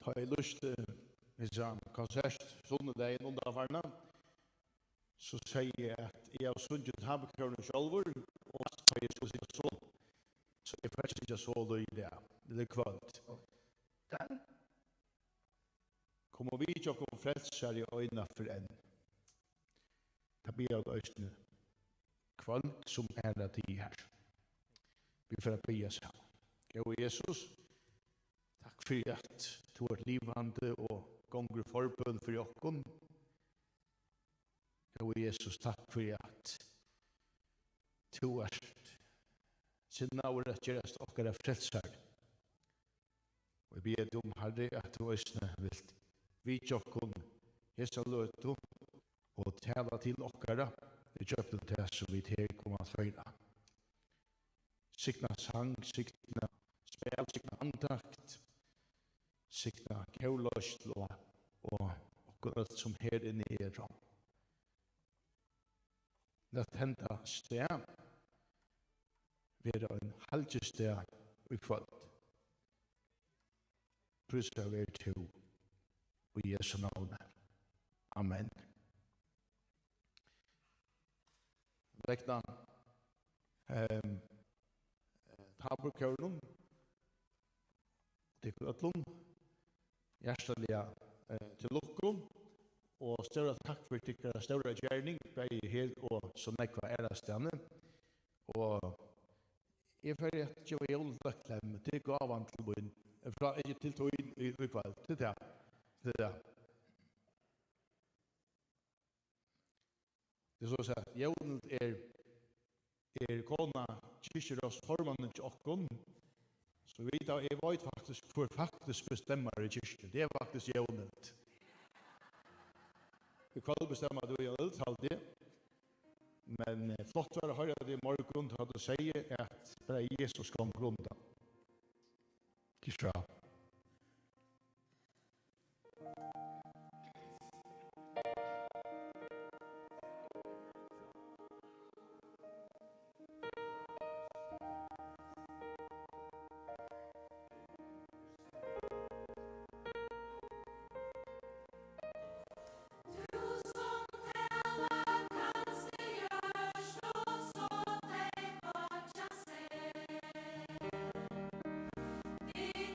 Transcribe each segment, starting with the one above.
har jeg lyst til en konsert sunnedagen under varna, så sier jeg at jeg har sunnet habekørende sjølver, og så jeg skal sitte så. Så jeg får ikke så løy det, det er kvalt. Kommer vi ikke å frelser i øynene for en. Det blir jeg øynene kvalt som det tid her. Vi får be oss her. Gå Jesus, takk for at du er livande og gonger forbønn for jokken. Gå Jesus, takk for at du er sinna over at gjøres okkara frelser. Og vi ber om Herre at du øsne vil vidjokken hesa løtu og tala til okkara vi kjøpte til så vi til kommer at feira. Sikna sang, sikna spel, sikna antakt, sikna kjøløst og alt som her inne er. Lett henta sted, være en halvsted i kveld. Prøv å være to i Jesu navn. Amen. Rekna taberkjørnum til kvøtlun, hjertelig til lukkum, og større takk for tykkere større gjerning, bare her og så nekva stedene. Og jeg får et jævløklem til gavan til bøyen, fra ikke til tøyen i kveld, til det. Det er så å si at jævnet er kona kyrkjerås formannen til okkon, så vi da jeg vet faktisk hvor faktisk bestemmer i kyrkje. Det er faktisk jævnet. Vi kan bestemmer du i alltid, men flott var å høre det i morgen til at du sier at bare Jesus kom grunna. Kyrkja. Vi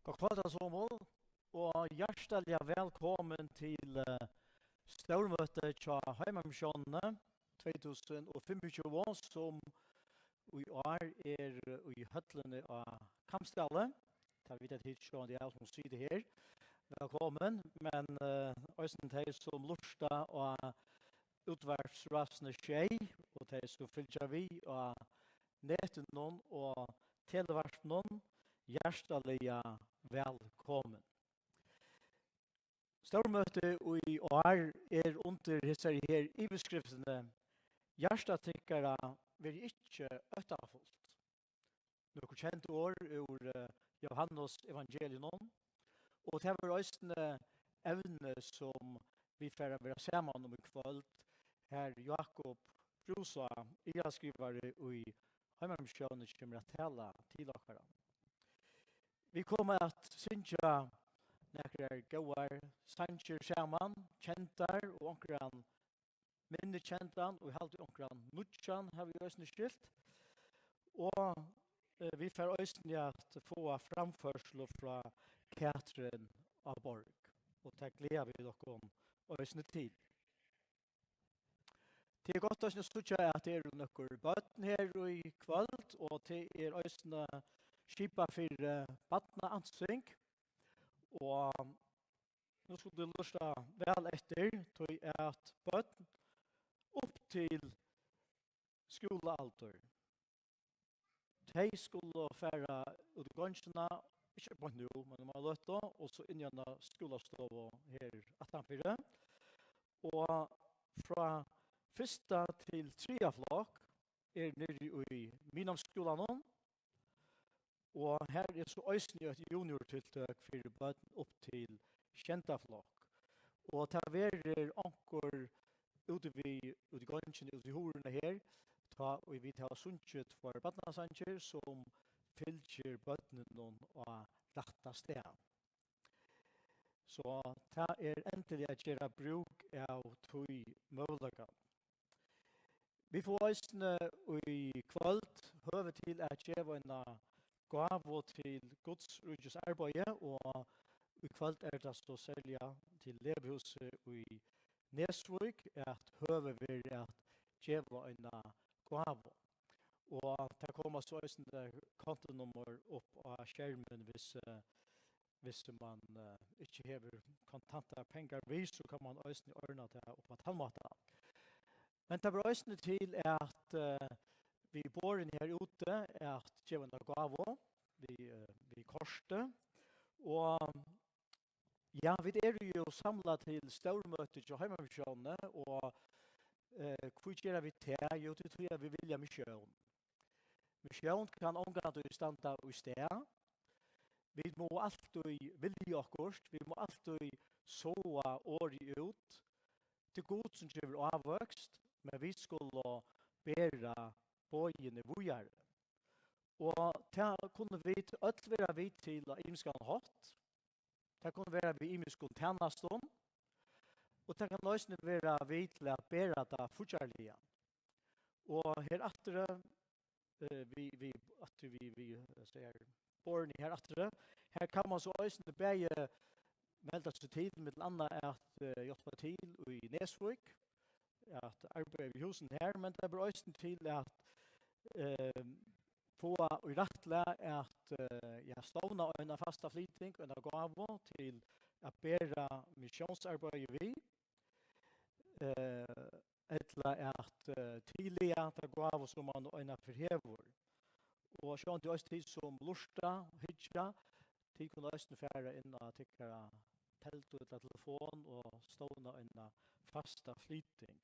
God kveld alle og hjertelig velkommen til stormøte til Heimamisjonene 2025 som i år i høtlene av Kampstallet. Det vet jeg ikke om det er som sier det her. Velkommen, men også de som lurer og utverksrasende skjei, og de som følger vi og netten noen og televerk noen, hjertelig velkommen. Stormøte i år under disse her iveskriftene hjertetikkere vil ikke øtterfullt. Noen kjente år ur Johannes evangelion, og det var også evne som vi får være sammen om i kveld. Her Jakob Brusa, skrivare i Heimamisjonen kommer å tale til dere. Vi kommer at synge nekker gåar sanger sammen, kjentar og onkran minne kjentan og halt onkran nutjan har vi også skilt. Og vi får også at få framførsel fra Katrin av Borg. Og det gleder vi dere også til. Det godt å synes at det noen bøten her i kveld, og det også skipa for badneansing. Og nå skulle du lusta vel etter til at bøten opp til skolealder. De skulle fære ut i gansjene, ikke på nå, men de har løtt da, og så inn gjennom skolestov her 18-4. Og fra første til tredje flok nede i Minamskolen, og her så øyne et juniortiltøk for bøten opp til kjentaflok. Og det verer anker ute i gansjen, ute i horene her, og vi tar sunnkjøtt for bøtnasanger som fylker bøtene noen og rette sted. Så det endelig å gjøre bruk av tog mulighet. Vi får også i kveld høve til å gjøre en gav til Guds ryddes arbeid, og i kveld det så særlig til levehuset i Nesvik at høve vil at gjøre en gav. Og det kommer så også kontonummer opp av skjermen hvis man ikke har kontante penger vis, så kan man også ordne det opp på tallmåten. Men det blir også til at vi bor inn her ute at gjøre en gav vi korset. Og ja, vi jo samlet til stormøte til Heimamisjonene, og hva gjør vi til? Jo, det tror jeg vi vilja misjon. Misjon kan omgå i standa i sted. Vi må alltid vilja akkurat, vi må alltid såa året ut. Det er god som gjør avvøkst, men vi skulle bære bøyene våre. Og det kunne vi alt være vi til imenskan hatt. Det kunne være vi imenskan tjenestånd. Og det kan også være vi til å bære det fortsatt. Og her etter vi sier born her etter. Her kan man så også begge melde seg til med andre at hjelpe til i Nesvik, at arbeide i husen her, men det blir også til at få i rettelig at jeg stående en fasta flytting og en gav til å bære misjonsarbeid vi, eller at tidlig at det gav som man en forhever. Og sånn til oss tid som lusta, hydja, tid kunne også fære inn og tykke telt og telefon og stående en fasta flytting.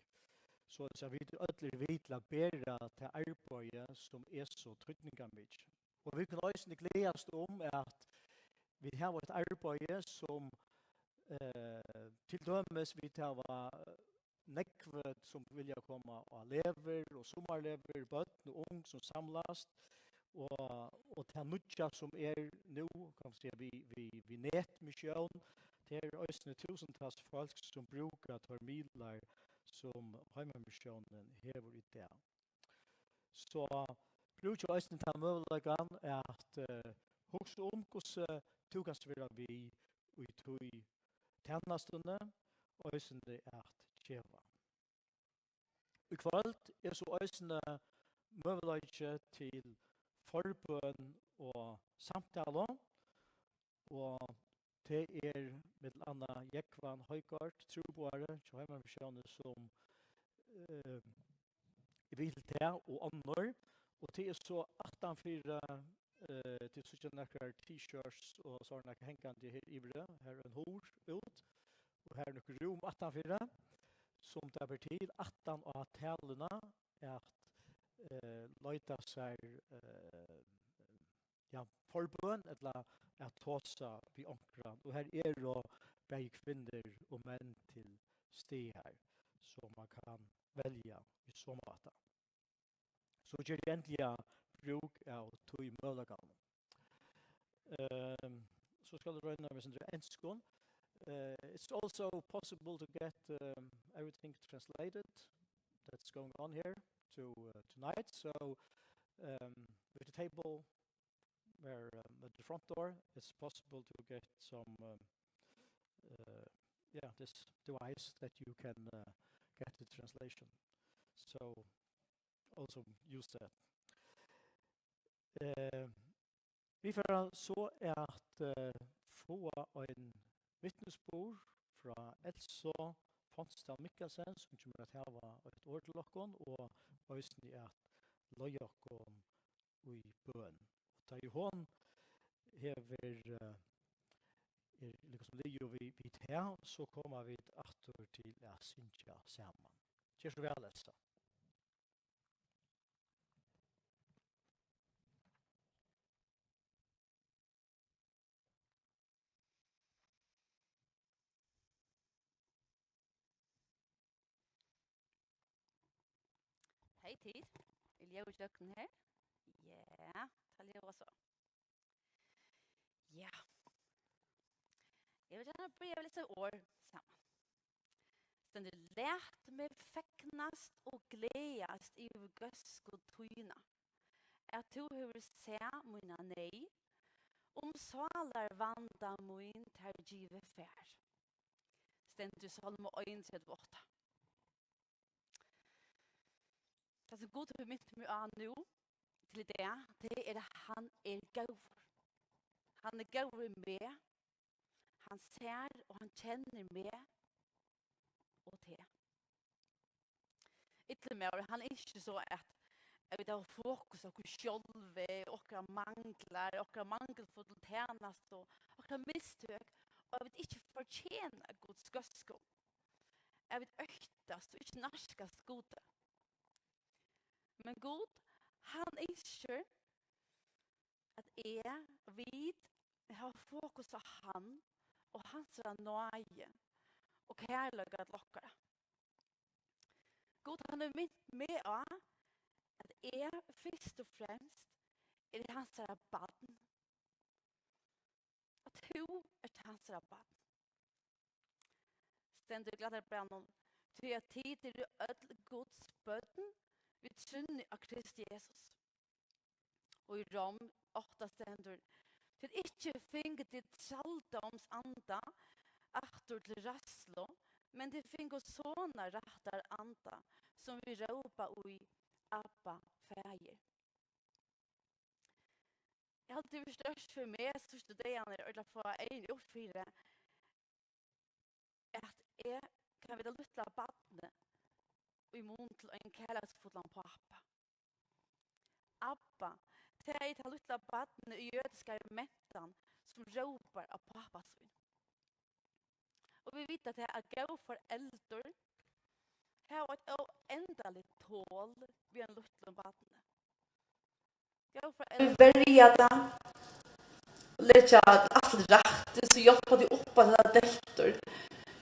Så vi ødler vidt til å bære til arbeidet som så trytningamvitt. Og vi kan også glede oss om at vi har et arbeid som til dømes vi tar nekvet som vilja komme av lever og sommerlever, bøtten og ung som samlas. Og det nødja som nå, kan vi si, vi netmisjon, det også tusentals folk som bruker termiler som Heimamisjonen hever i det. Så bruker også til muligheten at huske om hvordan du kan svara vi tog tjänastunde och ösende att tjeva. I kvöld så ösende möjlighet till förbön och samtale og det med Anna Jekvan Høygard, troboere, som har med misjoner som vil det og andre. Og det så 18-4 til sånn noen t-shirts og sånn noen hengende her i det. Her en hår ut, og her noen rom 18-4, som det er til 18 av talene at løyta seg forbøn, eller at tåsa vi omkran. Og her det begge kvinner og menn til sted her, så man kan velge i så måte. Så gjør det endelig bruk av tog møllegallen. Så skal det røyne med sin enskånd. It's also possible to get everything translated that's going on here tonight. So with the table where at the front door, it's possible to get some this device that you can get the translation. So also use that. Vi får så att få en vittnesbord fra Elsa Fonsdal Mikkelsen, som kommer att ha ett ord till oss, och øyne at løye oss i bøn. Da hon hever liksom ligger vi her, så kommer vi atter til å synge sammen. Kjør så vel, Elsa. Hej tid. Vill jag utjøkken her? Ja, ta livet også. Ja. Jeg vil gjerne bryve litt år sammen. Sen det lært meg fekknast og gledast i gøsk og tøyna. At du vil se mine nei, salar vanda min ter give fær. Sen du salme øyn til borta. Det som god har mynt meg an nå, til det han gaver. Han gaver med, han ser og han kjenner med, og til. Ikke mer, han ikke så at jeg vet ha fokus på sjølve, og mangelfull tjenest, og mistøk, og jeg vet ikke fortjene Guds gøsko. Jeg vet øktast og ikke narskast gode. Men Gud, han ønsker at jeg vet har fokus på han og hans nøye og kærlighet lokkere. Gud, han mynt med av at jeg først og fremst hans barn. At hun hans barn. Stendig glad at brann til at tid til Guds bøtten vi trunner av Kristi Jesus. Og i Rom 8 stender til ikke finge ditt saldoms anda aftur til rasslo, men det finge sånne rattar anda som vi råpa i Abba fæger. Jeg har alltid vært størst for meg, største degene, og få en oppfyre at jeg kan vite luttla badne i mun til en kærlighetsfullan på Abba. Abba, det et luttla badne i jødiska mettan som råpar av pappa sin. Og vi vet at det gav for eldre, her var et endelig tål ved en luttla badne. Gav for eldre. Vi verja da, letja alt rakt, så hjelper de oppa til deltor.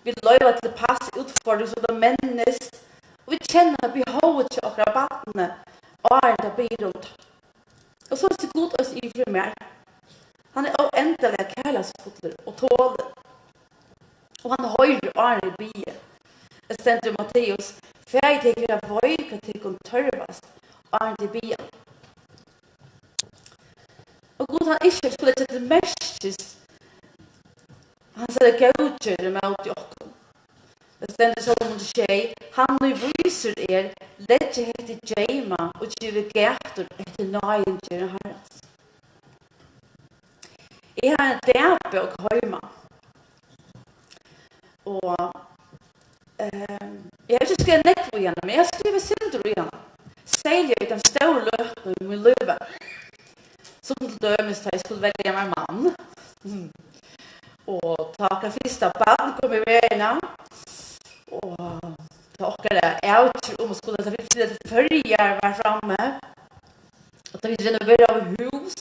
Vi løyva til pass utfordring som det mennesk, og vi kjenner behovet til okra badne, og det blir ut. Og så det god oss i for mer. Han endelig kærlighetsfull og tåler. Og han høyre åren i byen. Det stender Matteus, færg til å vøyke til å tørvast åren til byen. Og god han ikke skulle til det mestes så det gautjer med okkom. Det stender så om det han nu viser letje hekti djeima og givet gæktur etter nøyen gjerne herrens. Jeg har en dæpe og høyma. Og jeg har ikke skrevet nekvo igjen, men jeg har skrevet synder igjen. Særlig i den store løpene i min løve. Som til dømes da jeg skulle velge meg mann. Og takk av første barn kom i verden. Og dere er om å skulle ta til at førjer var fremme. Og da vi renoverer av hus.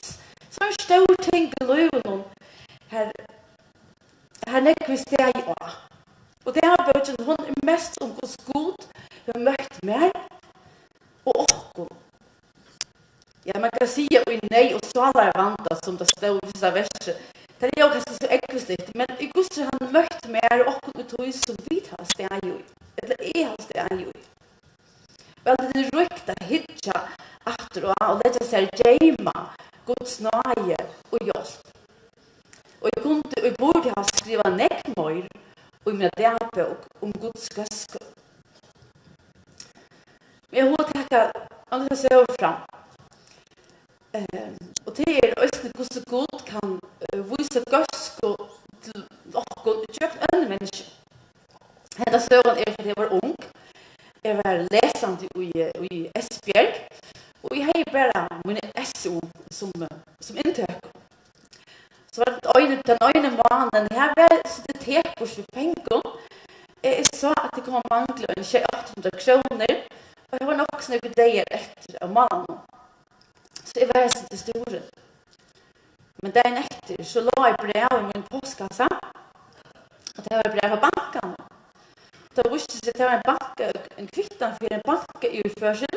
Så er det stor ting i løven. Her nekker vi steg i å. Og det har bøtjen, hun er mest om hos god. Hun har møtt mer. Og okkom. Ja, man kan si at vi nei og svalar vanta som det står i vissa verset. Det er jo kanskje så ekvistigt, men i Guds han møtt mer okkom ut hos som vi tar steg i. Eller har steg i. Vel, det er rykta hitja after og leta seg djeima Guds nøye og hjelp. Og jeg burde ha skriva nekmøyr og med dæpe om Guds gøske. Men jeg har takket andre seg overfram. Og det også hvordan Gud kan vise gøske til okkur kjøpt ønne mennesker. Henda søren fordi jeg var ung. Jeg var lesende i Esbjerg. Og jeg har bare mine SO som inntøk. Så var det den øyne måneden. Jeg var sitte tekurs for penger. Jeg sa at det kom mangle en 800 kroner. Og jeg var nok snakke deier etter av mannen. Så jeg var sitte store. Men dagen etter så la jeg brev i min postkassa. Og det var brev av banken. Da visste jeg at det var en kvittan for en banke i utførsel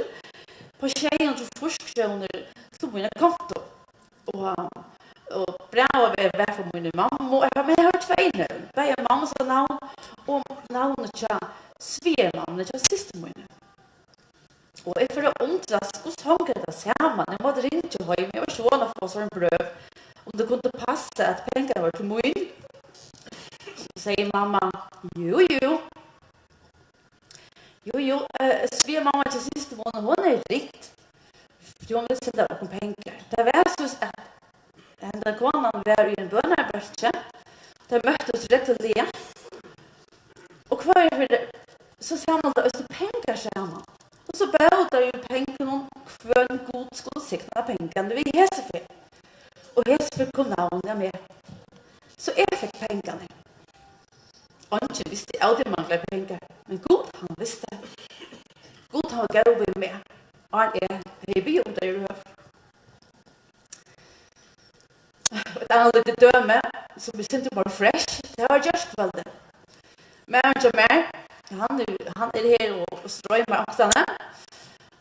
på 200 kroner til mine konto. Og brevet var for mine mamma. Men jeg har 2 navn. Det er mammas navn og navnet til svigermannen til siste mine. Og jeg får undres hvordan hanker det sammen. Jeg måtte ringe til høy, men jeg var ikke vana for sånn brev. Om det kunne passe at penger var til min. Så sier mamma, jo. Jo, svigermamma til siste måned, hun er rikt. Hun vil sende opp penger. Det var så at den kvanen var i en bønnerbørste. De møtte oss rett og le. Og hva er det? Så sa man da, det penger sammen. Og så bød jo pengene om hver en god skulle sikne pengene ved Hesefyr. Og Hesefyr kom navnet med. Så jeg fikk pengene. Og ikke visste jeg aldri manglet penger. Men Gud, han visste. Gud, han var gav med. Og han høyby om det du har. Et annet lite døme, som vi syntes var fresh, det var just vel det. Men Jamer, han er her og strøymer oksene.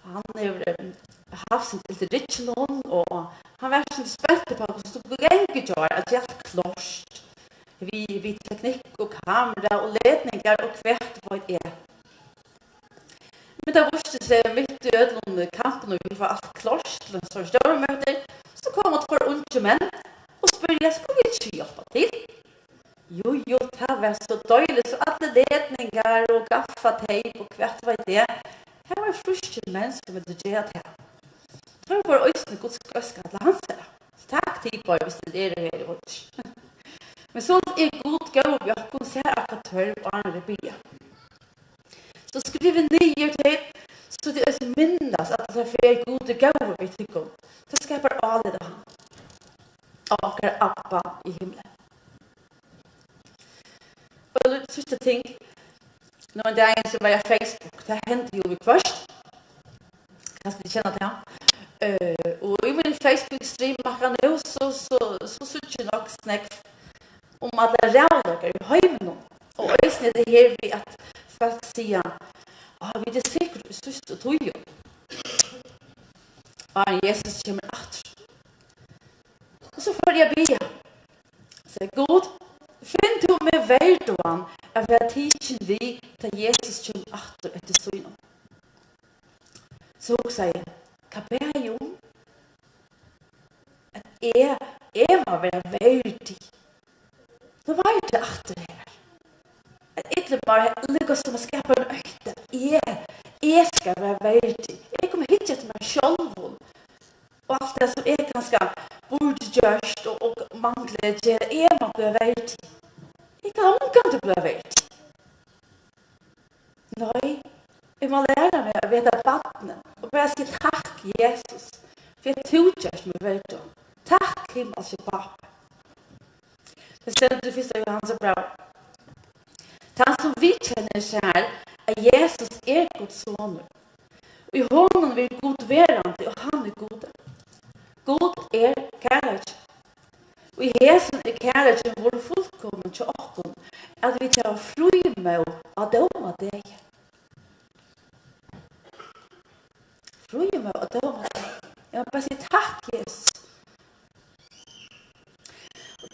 Han har haft sin til Richland, og han var sånn spent på hvordan det skulle gjenge gjøre, at det er klart. Vi teknikk og kamera og ledninger og hvert hva det er. Men da visste seg midt i ødlende kampen, og vi var alt klart til en sånn større møter, så kom det for unge menn og spør jeg, skal vi ikke hjelpe til? Jo, det var så døylig, så alle ledninger og gaffateip og hvert hva det er. Her var fruske mennesker med det gjør det her. Det var øyne Guds gøske at han ser det. Takk til på hvis det er her i hodet. Men så er god gav vi akkurat ser akkurat tørv og andre byer. Så skriver nye til, så det er minnes at det er for gode gav vi tykker. Det skaper alle det han. Og akkurat Abba i himmelen. Og det siste ting, når en dag så var jeg Facebook, det hendte jo vi først. Kanskje de kjenner til han. Og i min Facebook-stream akkurat nå, så synes jeg nok snakk om at det er rævlager i høymen. Og øyne er det her ved at folk sier, vi er sikkert vi synes det tog jo. Og Jesus kommer etter. Og så får jeg be. Så god, finn du med hverdagen av hva tidsen vi til Jesus kommer etter etter synet. Så hun sier, hva ber jeg om? At jeg må være verdig. Nå var det atter her. Ikke bare lykkes som å skape en økte. Jeg skal være verdig. Jeg kommer hit til meg selv. Og alt det som jeg kanskje burde gjørst og mangler gjøre. Jeg må bli verdig. Jeg kan omgå til å bli verdig. Nei, jeg må lære meg å vite vattnet. Og bare si takk, Jesus. For jeg toggjørst meg verdig. Takk, himmelske pappa. Det stender det første av Johans brev. Han som vi kjenner seg her, Jesus Guds soner. Og i hånden vil god verande, og han god. God kærlighet. Og i hesen kærligheten vår fullkommen til okken, at vi tar fri med å døme deg. Fri med å døme deg. Jeg må bare si takk, Jesus.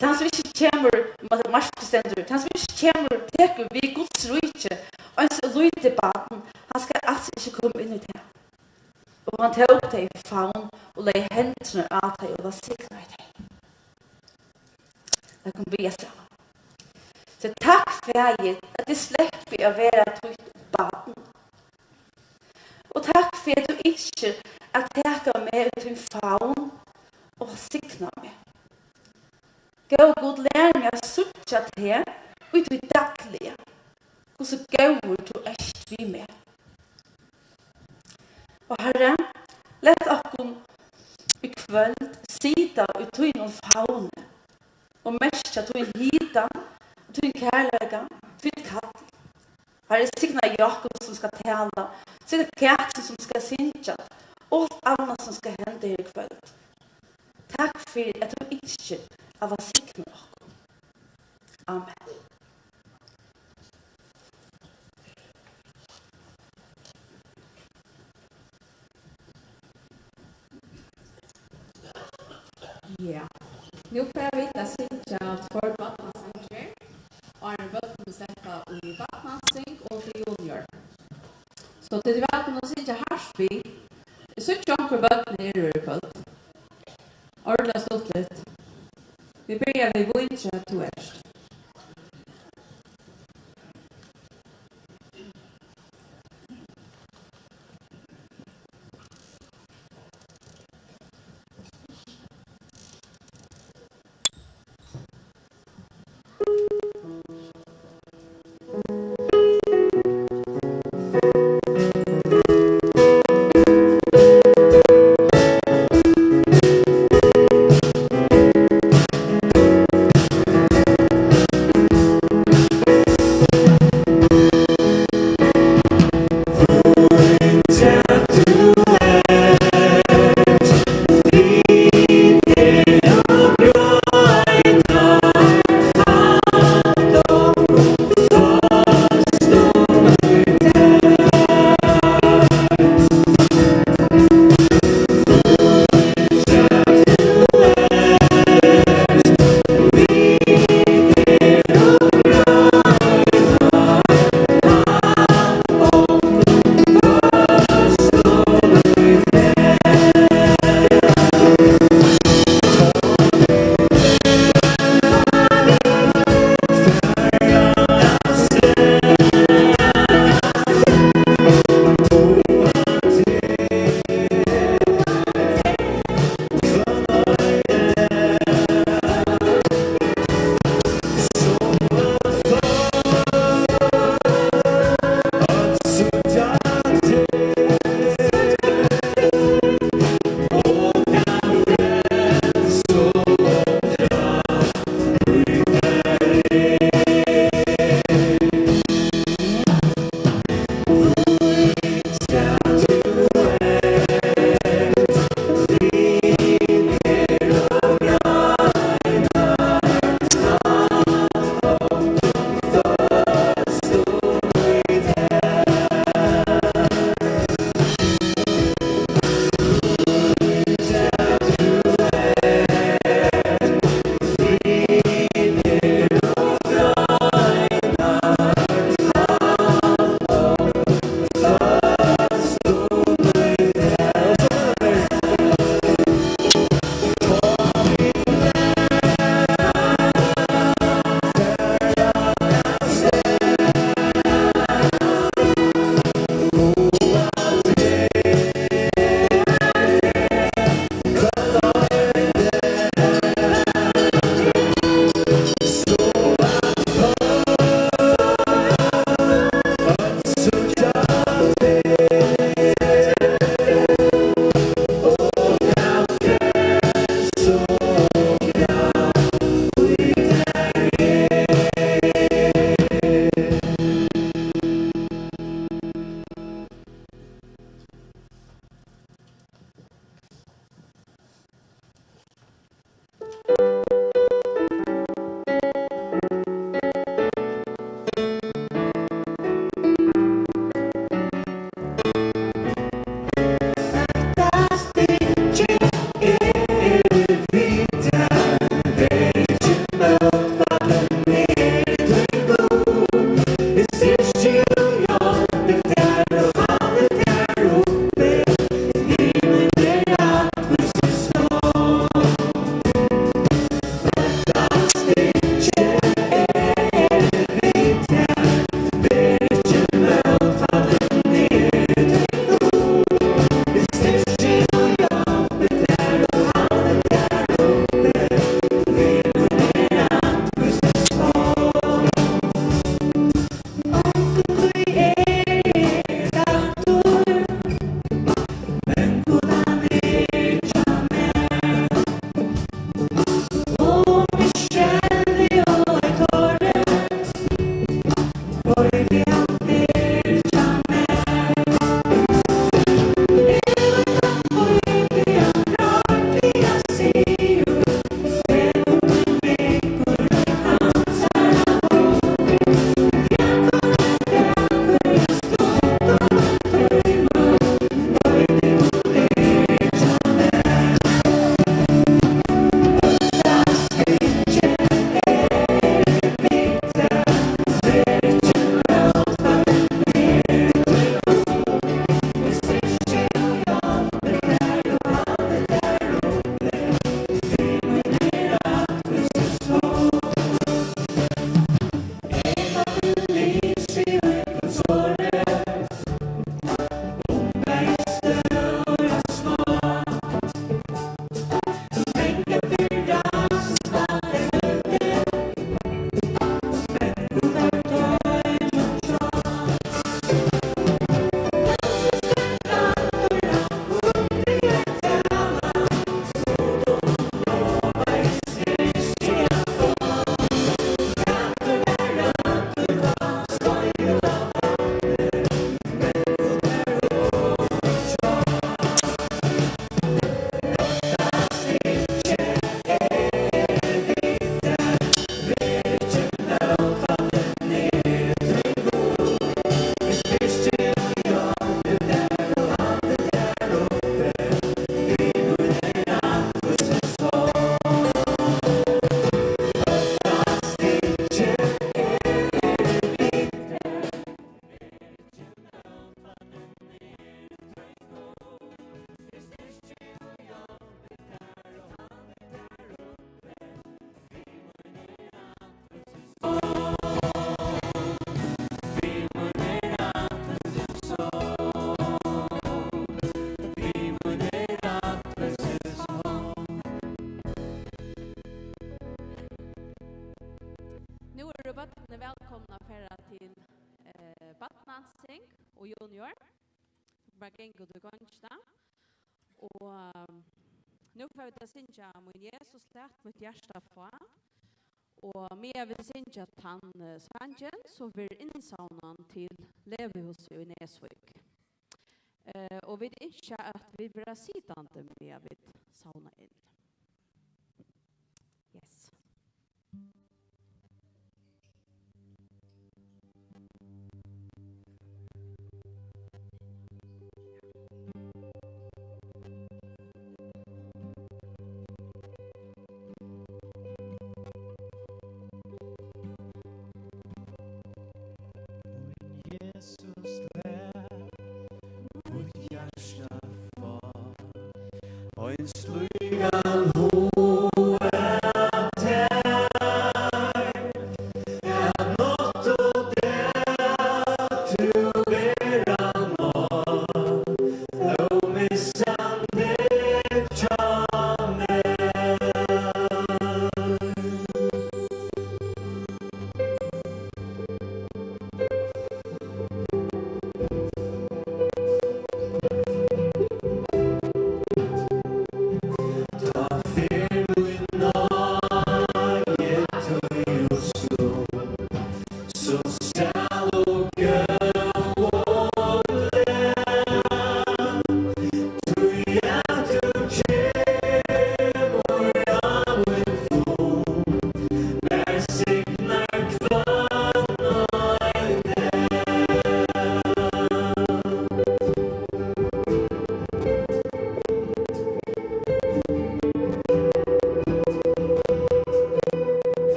Han som ikke kommer, marskestender, han som ikke kommer, teker vi Guds rydde, og en så rydde baden, han skal altså ikke komme inn i det. Og han tok deg i favn, og legge hendene av deg, og da sikner jeg deg. Det kan bli sammen. Så takk for at det slipper å være trygt baden. Og takk for at du ikke at teker meg ut i favn, og sikner meg. Gå god lær meg å suttje til her, ut i daglige. Og så går du vi med. Og Herre, lett okken i kveld sida ut i noen faune, og mest at du hita, du kærlega, du kall. Herre, signa Jakob som skal tala, signa Katsen som skal synja, og alt annet som skal hende i kveld. Takk for at du ikke av å sikre oss. Amen. Ja. Nu får jag veta synka för vattensanger. Och en bötten att sätta i vattensanger och till junior. Så till välkomna att synka Harsby. Synka onkel bötten i Rörföld. Ordla stått lite. Vi börjar vid Wintra till West. välkomna förra till Batnansing och Junior. Bara gäng och gångsta. Och nu får vi ta synja min Jesus lät mitt hjärta få. Och mer vill synja han sanjen så vi insaunan till Levehus i Näsvik. Och vi inte att vi blir sittande med vid sauna in. Yes. Jesus lät mitt hjärta få och en slugan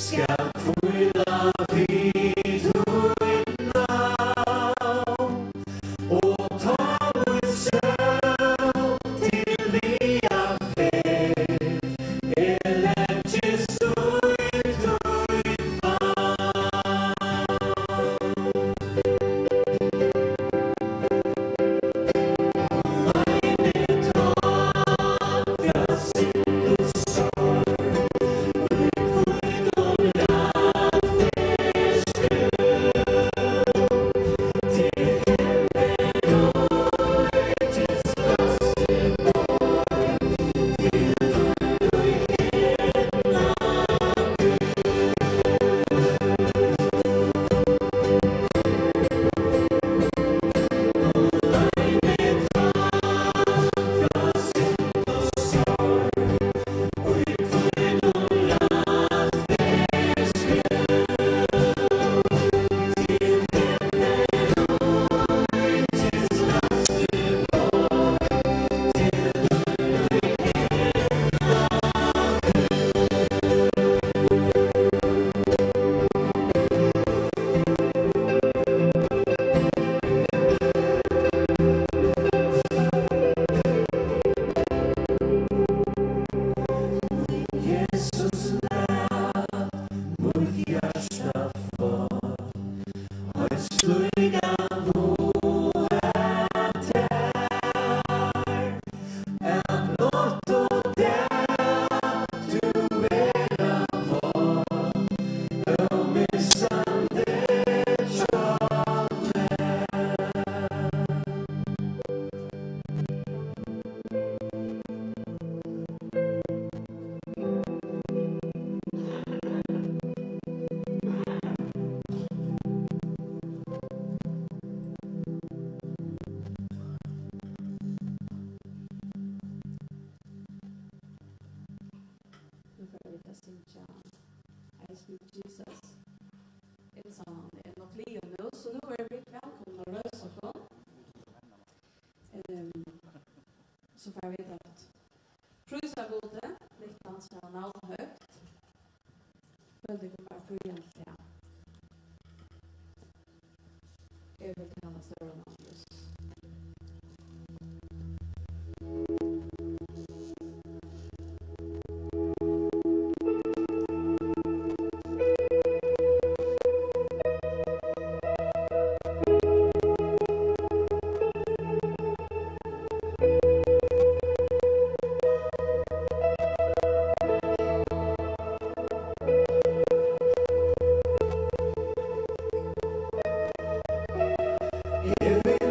skal kvila vid huina og ta min søl til via fer elenges ui Jesus. It's on en och Leo nu, så nu är vi välkomna att rösa på. Så får vi att pröjsa gode, lite hans navn högt. Väldigt kommer för egentligen. Jag vill kalla större namn Jesus. Every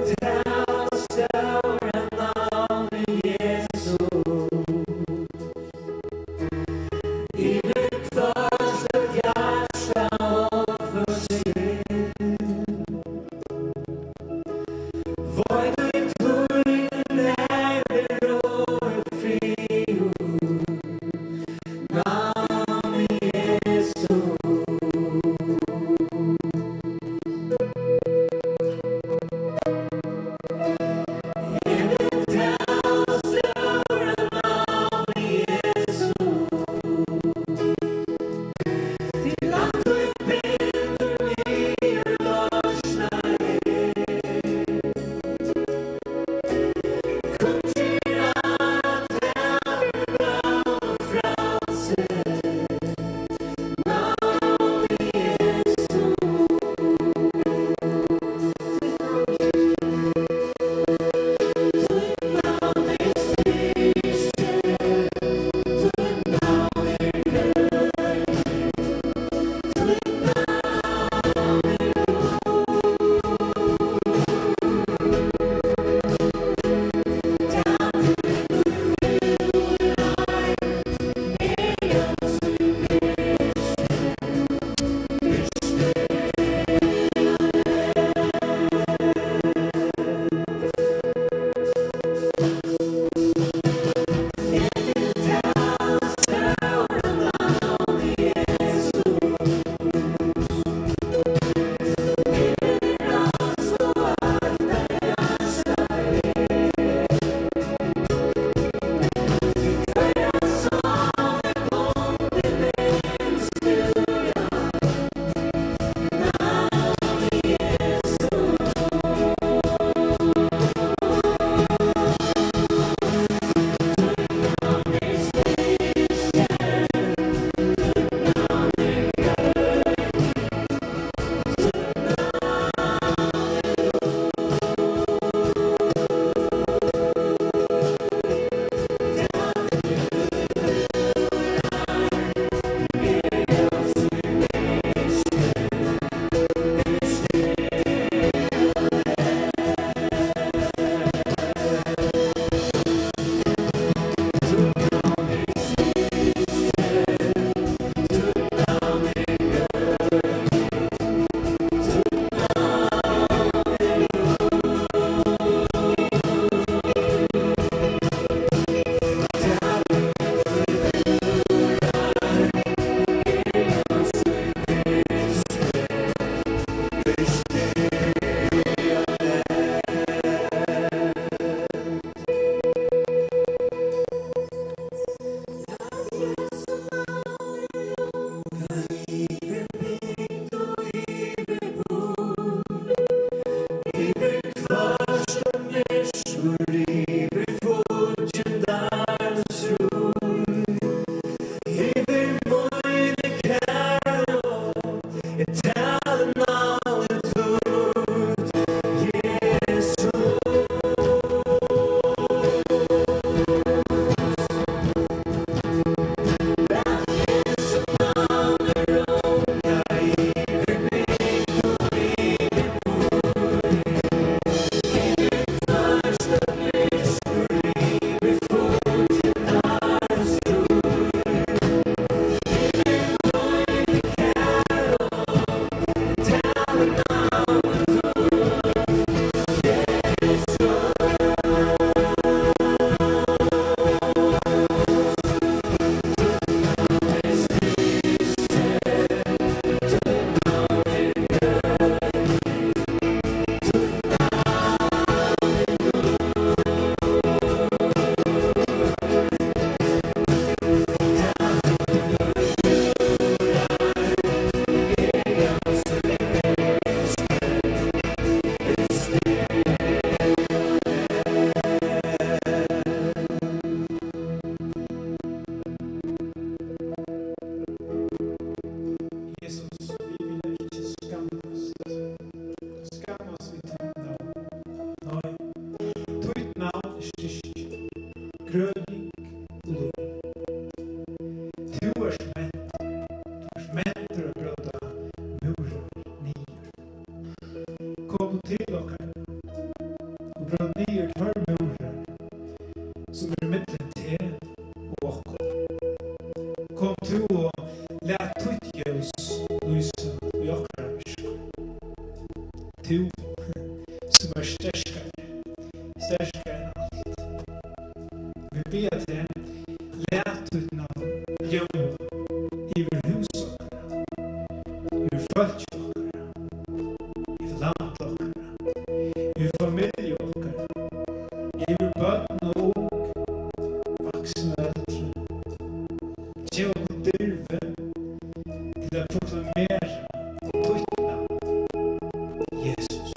ljus lysa i okkara virk. Tu som sterskare enn alt. Vi ber til lät ut navn ljóma iver hus okkara, iver folk okkara, iver land okkara, iver familie okkara, iver bønn og vaksne eldre. Tjå dirve til å proklamera ditt navn, Jesus.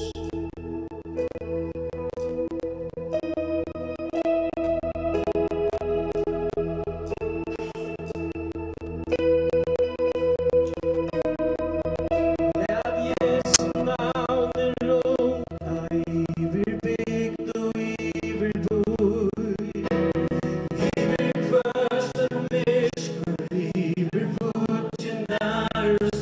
Lät Jesu navn råka iver bygd og iver boi, iver kvørsten myrskor, iver vudgen nær og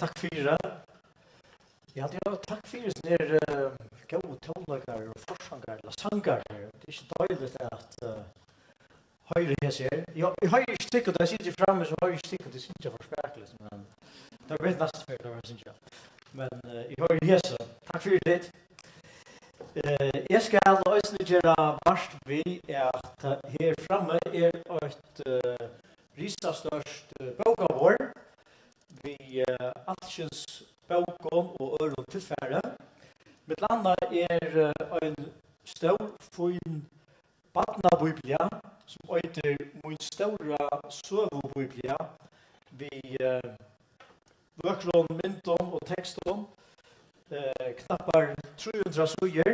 takk for det. Ja, det er takk for det gode tonlager og forsanger eller sanger. Det er ikke døyligt at høyre jeg ser. Jeg har ikke stikket, da jeg sitter fremme, så har jeg ikke stikket, det synes jeg for spekelig, men det er næste for det, synes jeg. Men jeg har ikke hese. Takk for det. Jeg skal også gjøre vart ved at her fremme er et risastørst bøkavår vi alskens bøkon og øron tilfære. Mitt landa er en stor fin badnabiblia som øyder min stora søvubiblia vi bøkron, myndon og tekston knappar 300 suger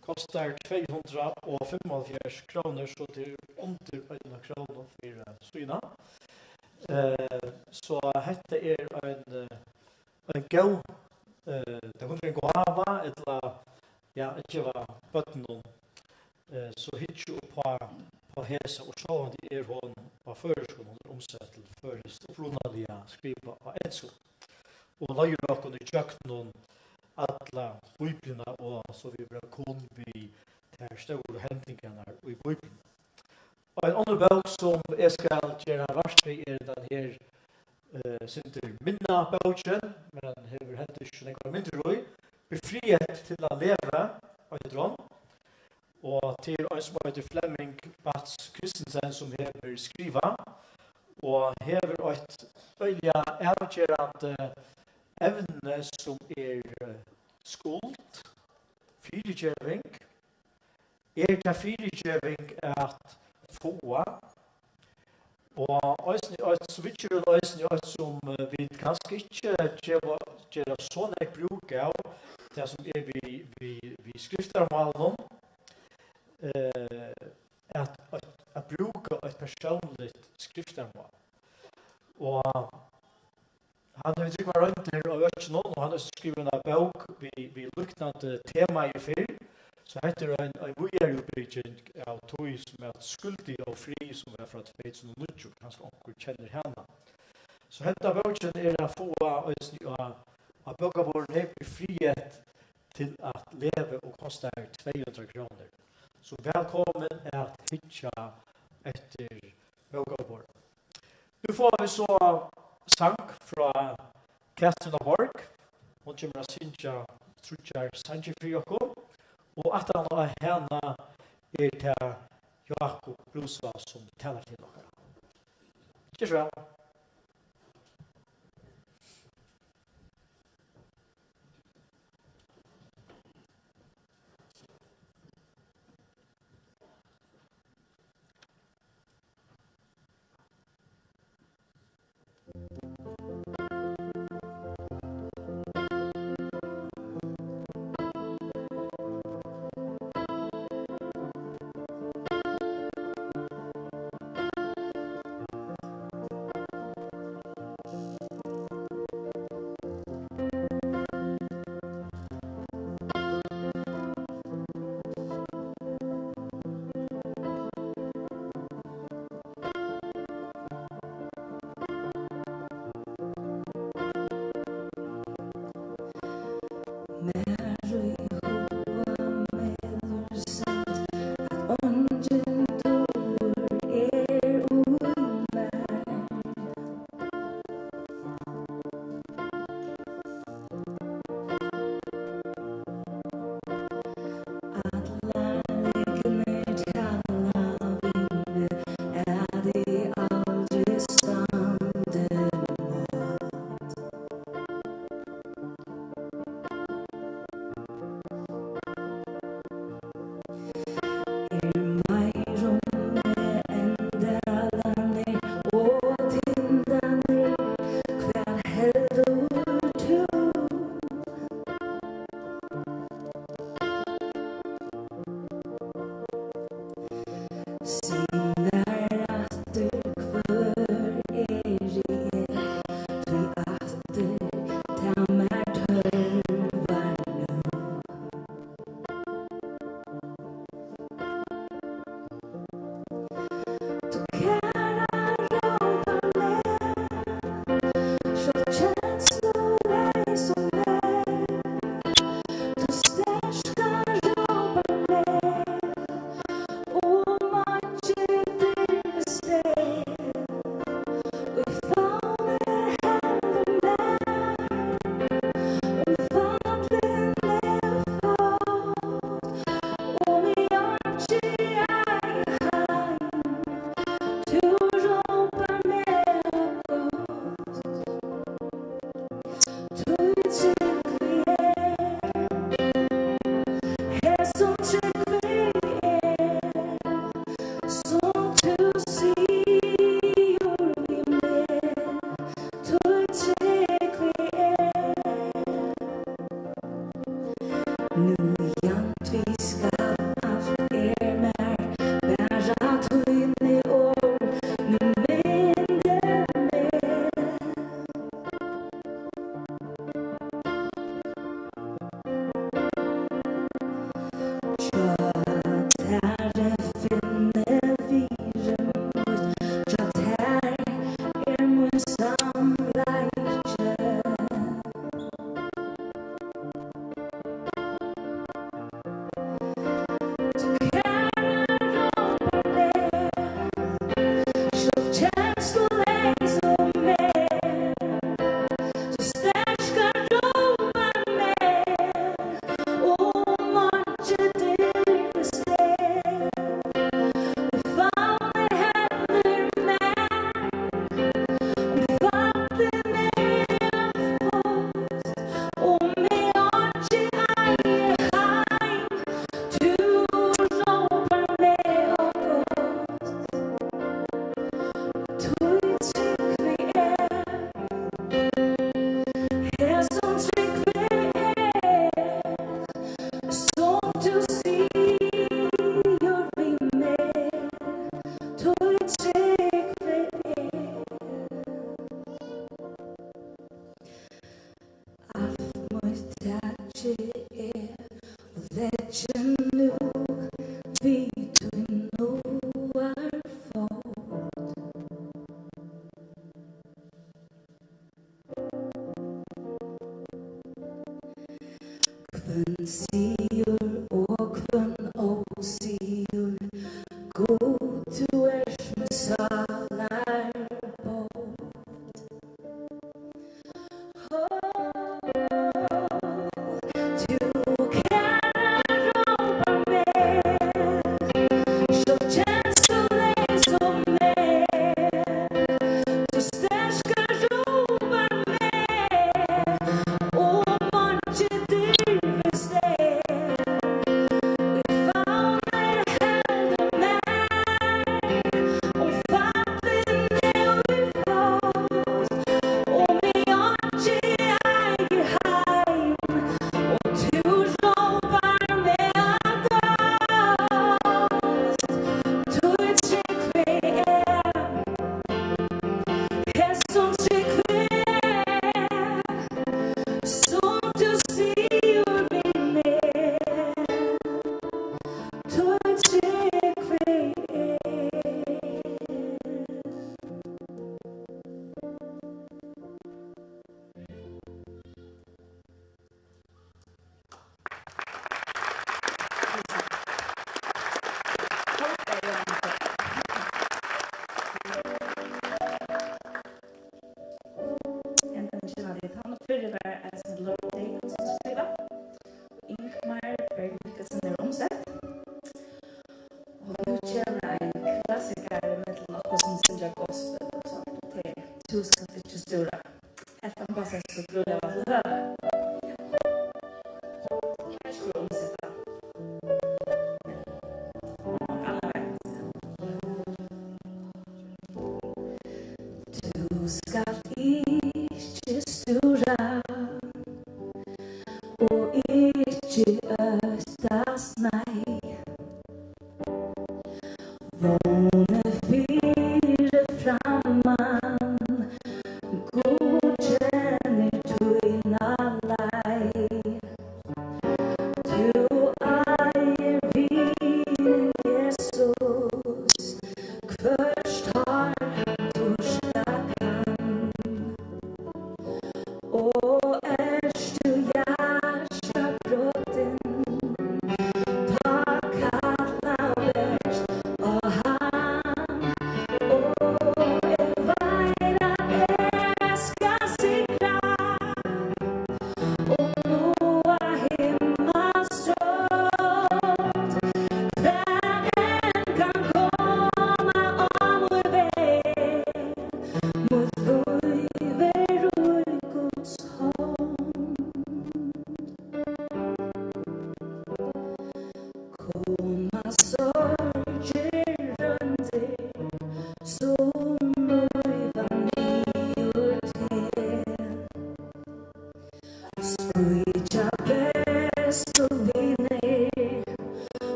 kostar 275 kroner, så det er under 1 kroner for sugerna. Så dette er en god, det kunne være en gåva, eller ja, ikke var bøtten så hittar på hese, og så han det hon var føreskående, hun omsett til førest og flonaliga skriva av enso. Og løyer dere i kjøkkenen alla biblerna og så vi blir kun vi der store hendingene i bibelen. Og en annen bok som jeg skal gjøre vart ved er den her sinter minna boken, men hever hendt ikke nekvar mindre roi, befrihet til å leve av et rån, og til en som heter Flemming Bats Christensen som hever skriva, og hever et øyelig avgjørende evne som skuld, fyrirgjøving, det fyrirgjøving at få, og så vidt er det som vi kanskje ikke gjør sånn jeg bruker av det som vi skrifter om alle at bruke et personligt skriftermål. Og han har ikke vært rundt her og vært noen, og han har skrivet en bok vi luknende tema i fyr, så heter det en vujerutbygging av tog som er skuldig og fri, som er fra 2009, kanskje onker kjenner henne. Så dette boken er å få av bøkavåren er frihet til å leve og koste 200 kroner. Så velkommen at hitja etter bøkavåren. Nu får vi så sang fra Katrina Borg. Hun kommer å synge trutjar sanger for dere. Og at han av henne er til Jakob Brusva som taler til dere. Ikke så vel. klassiker med något som synger gospel och sånt till du ska inte stora. Ett av bara så skulle vara så här. Jag skulle omsätta. Alla vet. Du ska inte stora och inte östas nej. Våne fyre framman, godkänner du inallaj. Du äger vinen Jesus, först har han torsdag kan. Och ärst du hjärsta brotten, ta kalla värst och han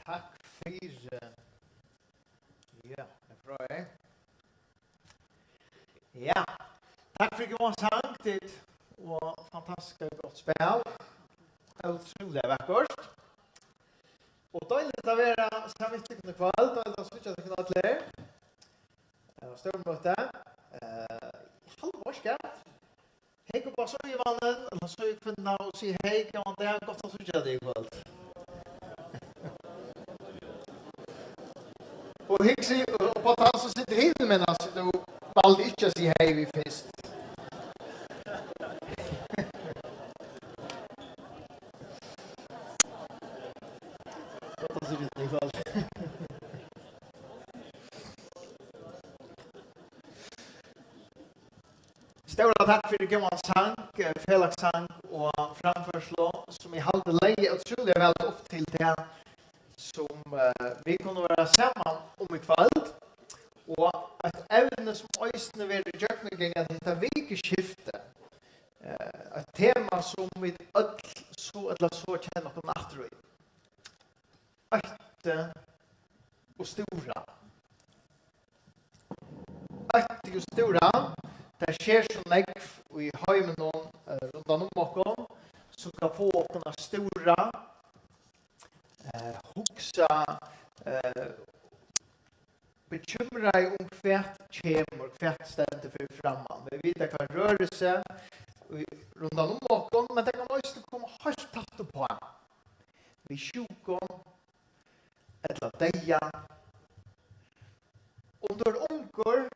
Takk for ja, bra. Ja, takk for god sang til og fantastisk godt spel. Utrolig vakkert. Og deilig å være sammen med dere kveld, deilig å slutte dere nå til. Større møte. Halvårske. Hei, gå på søyvannen, eller søykvinnene og si hei, kan man det godt å slutte deg i kveld. Og hiksi, og på at han som sitter hjemme med oss, du valgte ikke å si hei vi først. Godt å si det i kveld. Stora takk for gammel sang, felagssang og framførslo, som I halde leie utrolig vel opp til det som vi kunne være sammen om I kveld. Og et evne som øysene vil gjøre at dette vikeskifte. Et tema som vi så eller så kjenner på nattro I. Økte og stora. Økte og stora. Det skjer så negv I heimen rundt om oss som kan få åkne stora, huksa, bekymra I hvert kjemur, hvert stende for framman. Vi vet det kan røre seg rundt om oss, men det kan også komme helt tatt på. Vi sjukom, eller deia. Om du unger,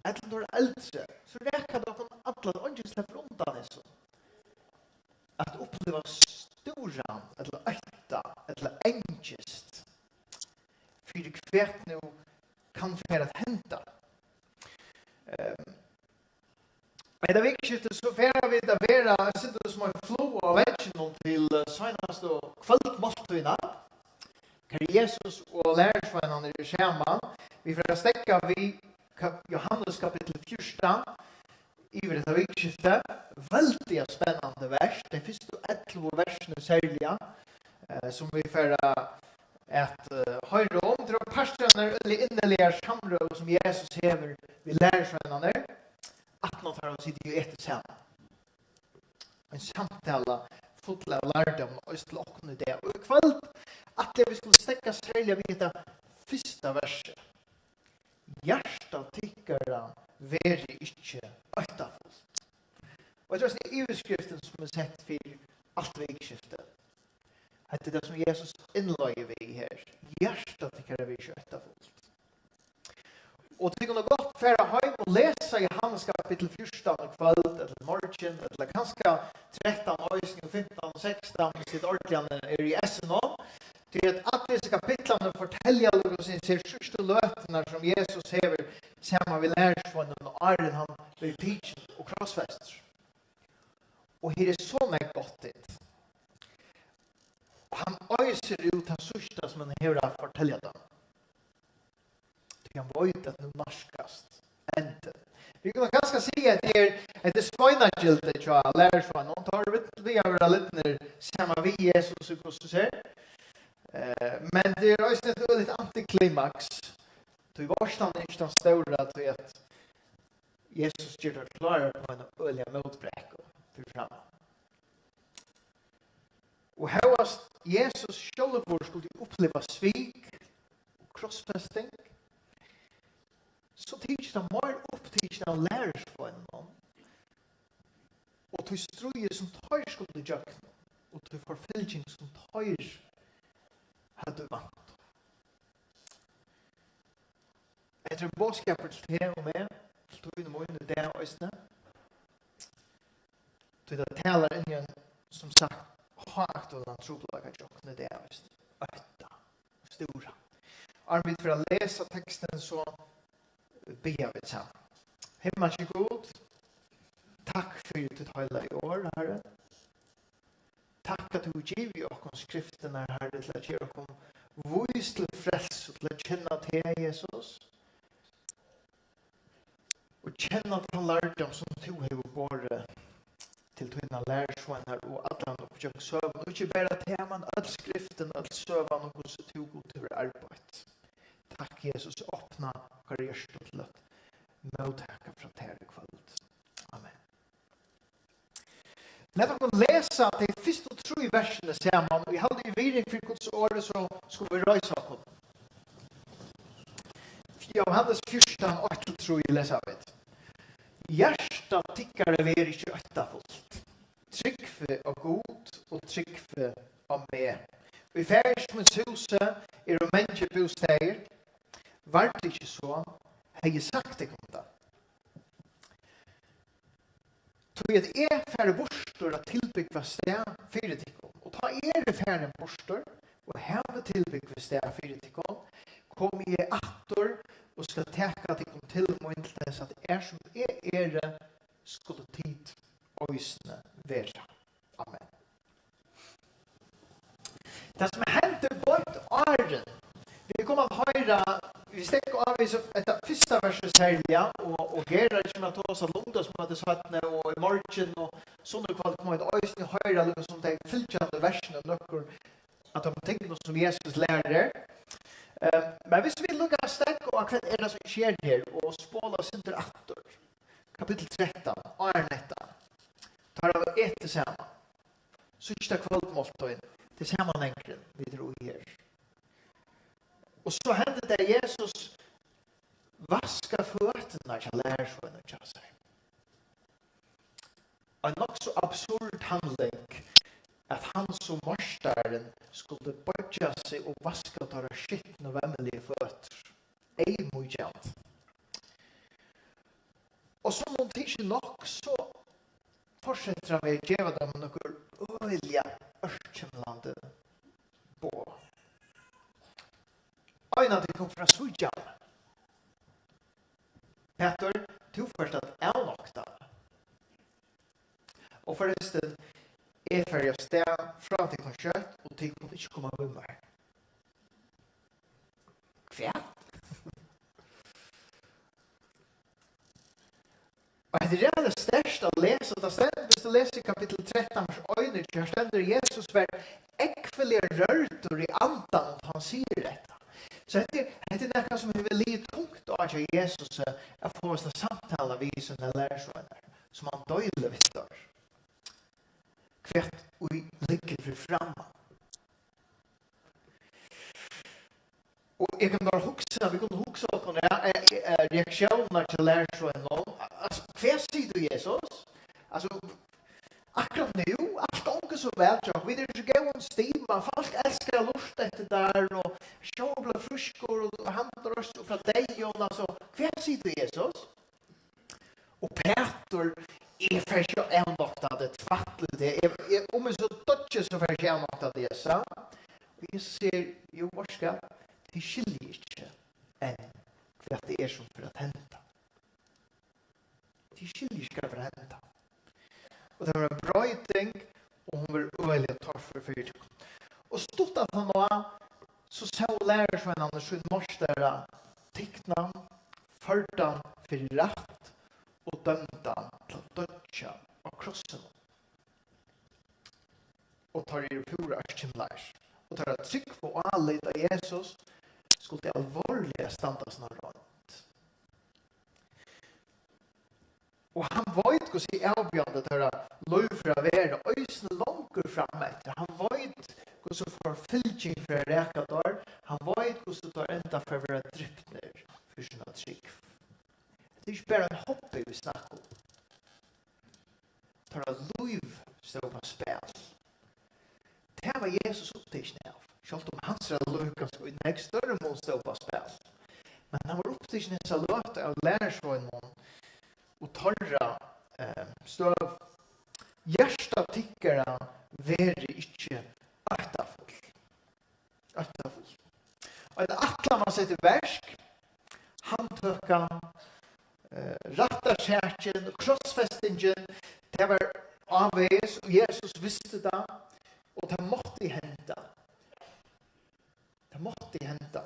eller når eldre, så rekker dere alle ånden slipper undan det så. At oppleva stora, eller økta, eller engest, for hvert nå kan være at henta. Men det viktigste så færer vi det være, jeg sitter som en flo av veggen til senast og kveldmåltøyna, hver Jesus og lærersvennene I skjermen, vi får stekka vi Johannes kapitel 14, i detta vikskifte. Väldigt spännande vers. Det finns då 11 verserna särliga som vi får att höra om. Det är pastorna eller innerliga samråd som Jesus häver vid lärsvännerna. Att något har sitter ju ett samman. En samtala full av lärdom och slåkna det. Och ikväll att vi skulle stäcka särliga vid det första verset. Hjärsta tyckare veri ikke öktafullt. Och det är överskriften som är sett för allt vikskiftet. Det är det som Jesus inlöjer vi här. Hjärsta tyckare veri ikke öktafullt. Och det kan gott färra hem och läsa i Johannes kapitel 14 och kväll, eller morgon, eller kanske 13, 15, 16, sitt ordentligen är i SNO. Det är att dessa kapitlarna fortäljer oss sin sista lötena som Jesus häver samma vid lärsvannen och Arden han blir teaching och krossfäster. Och här är så mycket gott det. Han öser ut det sista som han häver att fortälja dem. Det kan vara ut att nu narskast. Änden. Vi kan ganska säga att det är spöjnagildet till lärsvannen. Och tar vi över lite samma vid Jesus och Kristus här. Men det är också ett väldigt antiklimax. Du varstand inte den stora att Jesus gör det klarare på en öliga motbräck för fram. Och här var Jesus själv skulle uppleva svik och krossfästning. Så teach de mer uppteach de lärare på en någon. Och till ströje som tar skulle jökna. Och till förfylking som tar hade vant. Jag tror bådskaper till det och med. Till tog in i det och östna. Till det talar in igen som sagt ha aktuella troblaga jökna det och östna. Ökta. Stora. Arvid för att läsa texten så ber vi sammen. Himmelske god, takk for ditt hele i år, Herre. Takk at du giver oss skriftene, Herre, til at gjøre oss vis til frels og til å kjenne til Jesus. Og kjenne til lærdom som du har båret til dine lærersvenner og alle oppgjør søvn. Og ikke bare til man all skriften, all søvn og hvordan du går til arbeid. Takk, Jesus, åpna karriärstått til at mottaka fra ter i kvalitet. Amen. Låt oss läsa att det är först och tro i verserna samman. Vi hade ju vidring för Guds ord så skulle vi röjsa oss. Johannes 14, 8-3 läsa vi. Hjärsta tyckare ver inte öttafullt. Tryggfe och god och tryggfe och med. Vi färsmens huset är det människa bostäder. Vart inte så, har jag sagt det om det. Tog att färre borstor att tillbygga steg fyra tikkon. Och ta färre borstor och häva tillbygga steg fyra tikkon. Kom i attor och ska täcka tikkon till och inte dess att som skulle tid ösne vera. Amen. Det som händer på ett åren. Vi kommer att höra, vi stäcker av ett första verset särliga och Gerard kommer att ta oss att långt som hade sagt nu och i morgon och sådana kväll kommer att ösna höra något som det fylltjande versen och något att de tänker något som Jesus lärde. Men hvis vi lukkar stäcka och vad är det som sker här och spåla oss inte attor. Kapitel 13, Arnetta. Tar av ett tillsammans. Sista kvällmåltid tillsammans enkelt vi drog här. Och så hände det Jesus vaskar fötterna till lärsvänner till sig. En nog så absurd handling att han som marstaren skulle böja sig och vaska och ta skittna och vämmelige fötter. Ej mojant. Och som hon tycker nog så fortsätter han att ge dem några öliga örkemlande på. Öjna det kom från Svidjan. Peter, du först att elnokta. Och förresten, färdig steg från till konsert och till att inte komma med mig. Kvärt? Og det er reallig størst å lese, det stender, hvis du leser kapitel 13, vers 1, her stender Jesus var ekvelig rørter i andan og han sier dette. Så det er noe som er veldig tungt av at Jesus er få oss til samtale vid sine lærersvenner, som han døyler vittar. Kvett og ligger for framme. Og jeg kan bare huske, vi kunne huske om reaksjoner til lærersvenner. Altså, hva sier du, Jesus? Altså, akkurat nu, alt går så vel, vi er ikke gøy om stima, folk elsker å lurt etter der, og sjål blir fruskor, og handler oss fra deg, og altså, hva sier du, Jesus? Og Peter, jeg får ikke avnokta det tvattelig det, om jeg så dødje, så får jeg ikke avnokta det, sa. Og jeg sier, jo, varska, det skiljer ikke enn hva det er som for å hente. De skiljer ikke for å hente. Og det var en bra ting, og hun var øyelig tørr for fyrt. Og stort at han var, så så lærersvennerne sin morstere tikkene, førte han for rett, og dømte han til dødja og krossen. Og tar i pura ørstimleis. Og tar et trykk på alle av Jesus, skulle det alvorlige standas når rundt. Og han vet hvordan jeg avbjørende til å lov for å være øysene langer fremme etter. Han vet hvordan får fylking for å reka der. Han vet hvordan det enda for å være drypt ned for sine trygg. Det er ikke bare en hobby vi snakker om. Det er lov stå på spil. Det var Jesus opptidsen av. Selv om hans Lukas og en nek større mål stå på spil. Men han var opptidsen av løte av lærersvånen og torra støv. Hjärsta tikkere være ikke øktafull. Øktafull. Og en atla man setter versk, han tøkka rattarskjerken, krossfestingen, det var avveis, og Jesus visste det, og det måtte hente. Det måtte hente.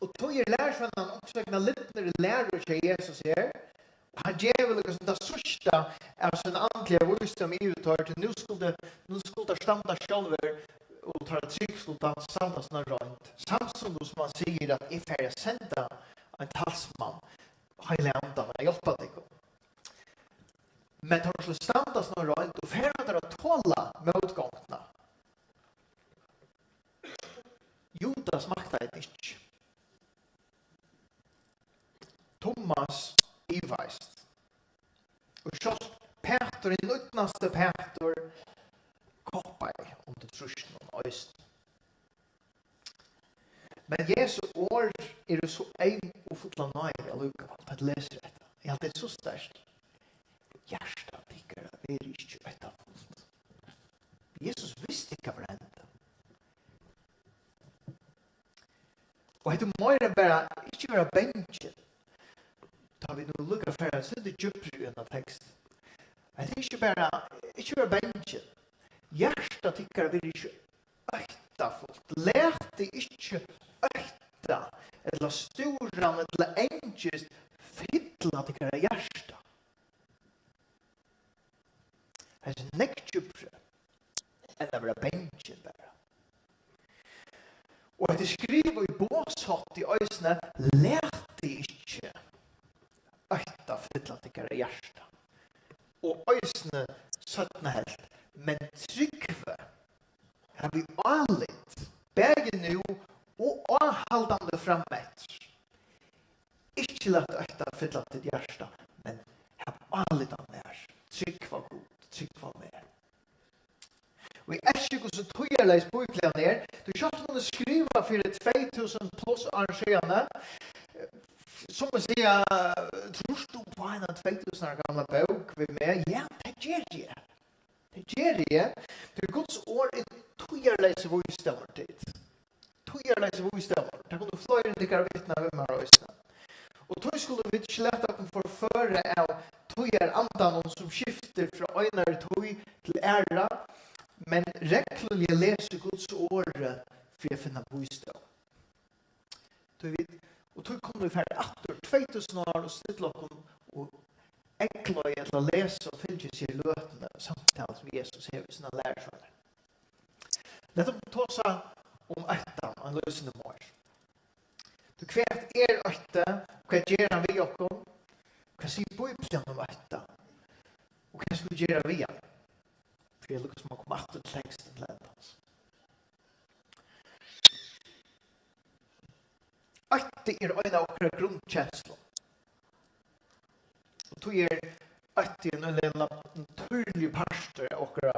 Og tog lærersvennen oppsøkna litt når lærer til Jesus her, og han gjør liksom det sørste av sin andlige visdom i uttar til nå skulle standa sjølver og ta et trygg skulle han standa sånn rundt. Samtidig som han sier at jeg får sende en talsmann hele andan og hjelpe deg. Men han skulle standa sånn rundt og får han å tåle motgångene. Judas makta det ikke. Thomas iveist. Og selv Peter, den utnaste Peter, koppa i under trusjen og øysten. Men Jesu år er så ein og fotla nøy av lukavall, for å lese dette. Jeg har det så størst. Hjärsta tikkere er ikke øytafullt. Jesus visste ikke hva det. Og det må jeg bare ikke være benchen. Da vi nå lukker for det, så er det djupere i denne tekst. Det er ikke bare benchen. Hjärsta tikkere vil ikke øktafullt. Lært det ikke økta, eller storan, eller enkelt, fytla tikkere hjärsta. Det er nekk djupere enn å være benchen bare. Og det skriver i båshatt i øysene, lært det ikke økta fytla tikkere hjärsta. Og øysene søttene helt, men tryggve har vi alit, begge nu og avhaldande frametter. Ikke lært økta fytla til hjärsta, men har alit av mer, tryggva god, tryggva mer. Og jeg er ikke så tøyerleis bøyklene her. Du kjøpt kunne skrive for 2000 pluss arrangerende. Som å si, tror du på en av 2000 år gamle bøk ved meg? Ja, det gjør jeg. Det gjør jeg. Det er Guds år er tøyerleis vøystemmer tid. Tøyerleis vøystemmer. Det kunne flere dikker vittne av meg røysene. Og tøy skulle vi ikke lete at for føre av tøyer andan som skifter fra øyner tøy til æra. Men rekkelig leser Guds åre for å finne bostad. Og tog kommer vi ferdig etter 2000 år og stille oss og äckla i att läsa och fylja sig i lötene samtalet med Jesus här i sina lärsvänner. Låt dem ta sig om ettan och lösande mår. Du kvärt etta, kvärt ger han vid okkom, hva sier Bibelen om etta, og hva skal vi gjøre via? For det lukkar som å komme atter til teksten til endans. Etta en av okra grundkjensler. Og tog etta en naturlig parster av okra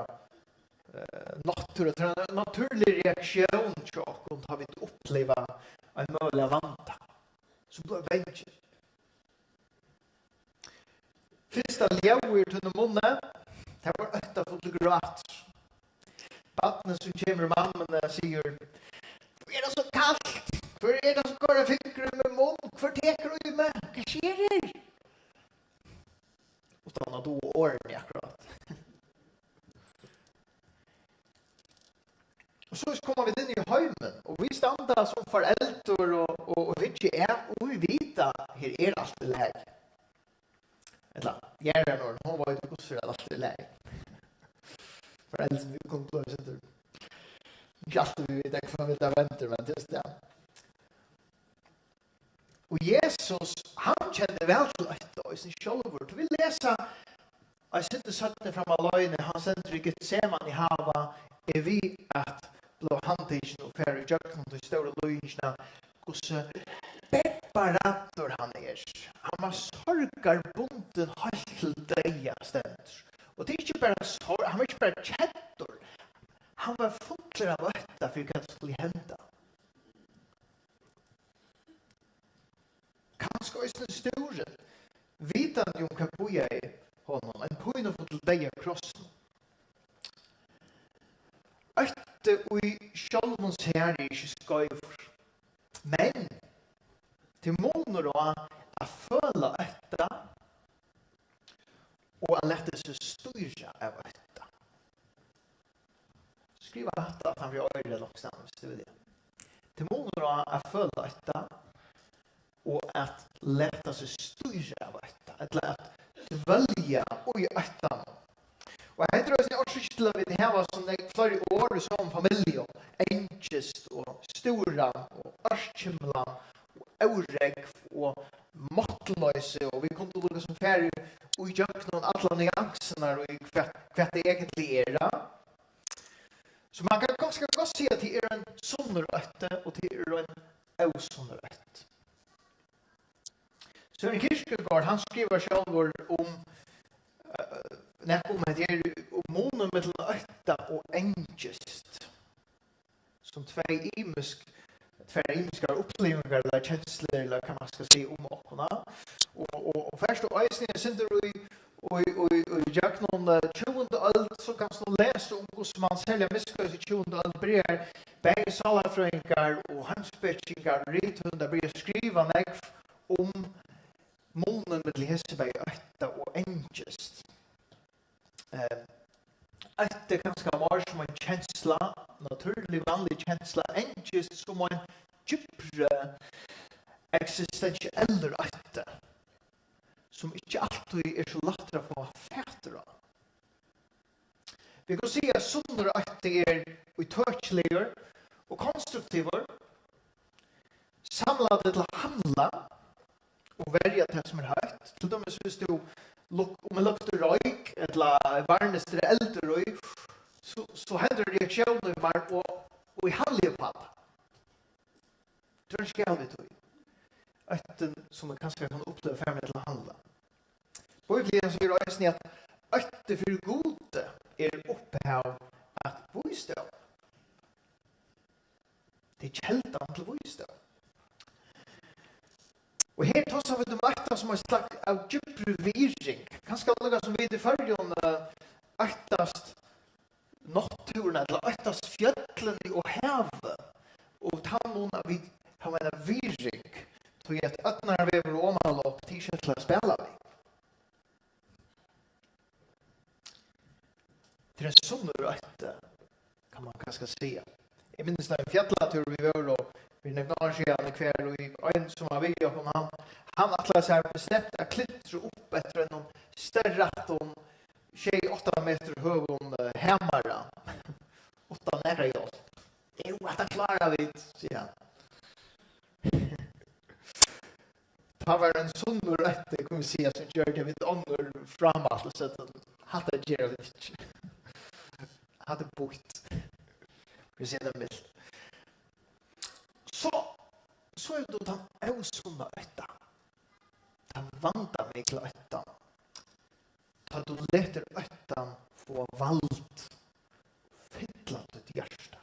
natur, en naturlig reaktion til okkom har vi oppleva en mulig vanta. Så blir det vensje. Fyrsta ljauer til den munne, det var etta fullt gråt. Battene som kommer mammene sier, "Hvor det så kallt? Hvor det så går det fingre med munn? Hvor teker du med? Hva skjer her?" Og da hadde hun årene akkurat. Og så kommer vi inn i heimen, og vi standa som foreldre og ikke og vi vet her alt i leg. Eller, Gjerranor, hon var jo godt for at alt i leg. Foreldre, vi kom til å sitte. Ikke alltid vi vet hva vi venter, men det det. Og Jesus, han kjenner vel til dette, og i sin sjølvord. Du vil lese, og jeg sitter søttene frem av løgene, han sender ikke seman i hava, vi at blå handtidsen og færre i jøkken til større løgene, hvordan bepparator han Han var sorgar bunden helt til døya stendur. Og det ikke bare sorg, han var ikke bare kjettor. Han var funtler av øtta for hva det skulle hende. Kanskje også den store, vitan jo hva boja i honom, en poin for til døya krossen. Øtte og i sjálvmons her er ikke skøyver. Men, til måneder og a føle etta og a lette seg styre av etta. Skriva etta at han vil øyre loksam, hvis du vil det. Til måneder og a føle etta og at lette seg styre av etta. Eller at velja ui etta. Og jeg tror jeg også ikke til å vite her som det flere år som familie, enkest og stora og ørskimla og auregg og måtteløse, og vi kunne lukke som ferie og gjøre noen alle nyansene og hva det egentlig er. Så man kan ganske godt si at det er en sonnerøtte og det er en ausonnerøtte. Søren Kierkegaard, han skriver selv om at det er månen mellom øtta og enkest som tvei imiske opplevelser eller kjensler, eller hva man skal si om åkona. Og først og eisen jeg synder og gjør noen 20. øl, så kan man lese om hvordan man selger miskøys i 20. øl, bryr begge salafrøyngar og hansbetskingar, rithundar, bryr skriva negv om månen mellom hesseberg øtta og enkest. Det er ganske var som en kjensla, naturlig vanlig kjensla, enkest som en djupere existentielle røyte, som ikke alltid er så lett å få fæter av. Vi kan si at sånne røyte er utørslige og konstruktive, samlet til å handle og velge det som er høyt. Til dømes hvis du om jeg lukter røyk, eller varneste eldre røyk, så hender reaksjoner meg og i handler på det. Det er ikke jeg tog. Øtten som man kanskje kan oppleve ferdig til å handle. Bibelen sier også at øtte for gode er opphav at visdom. Det er kjeldan til visdom. Og her tås vi om øtta som er slags av djupere viring. Kanskje noe som vi i førjon øttast naturen, eller øttast fjøtlene og havet. Og ta noen av vi har en viring, tog at øttene er vever og omalåp til å spela vi. Det er en sånn øtte, kan man kanskje si. Jeg minnes da en fjettlatur vi var og vi nevner seg i hver, og en som var ved, han atlet seg bestemt å klittre opp etter noen større 28 meter hög hämmare. Utan nära hjälp. Jo, att han klarar vi, säger han. Det var en sån rätt, det kommer säga som gör det vid ånger framåt så att hade det lite. Hade bort. Vi ser det milt. Så är det då den osunda ötta. Den vandrar mig till öttan. Ta du leter öttan få vald. Fylla ditt hjärta.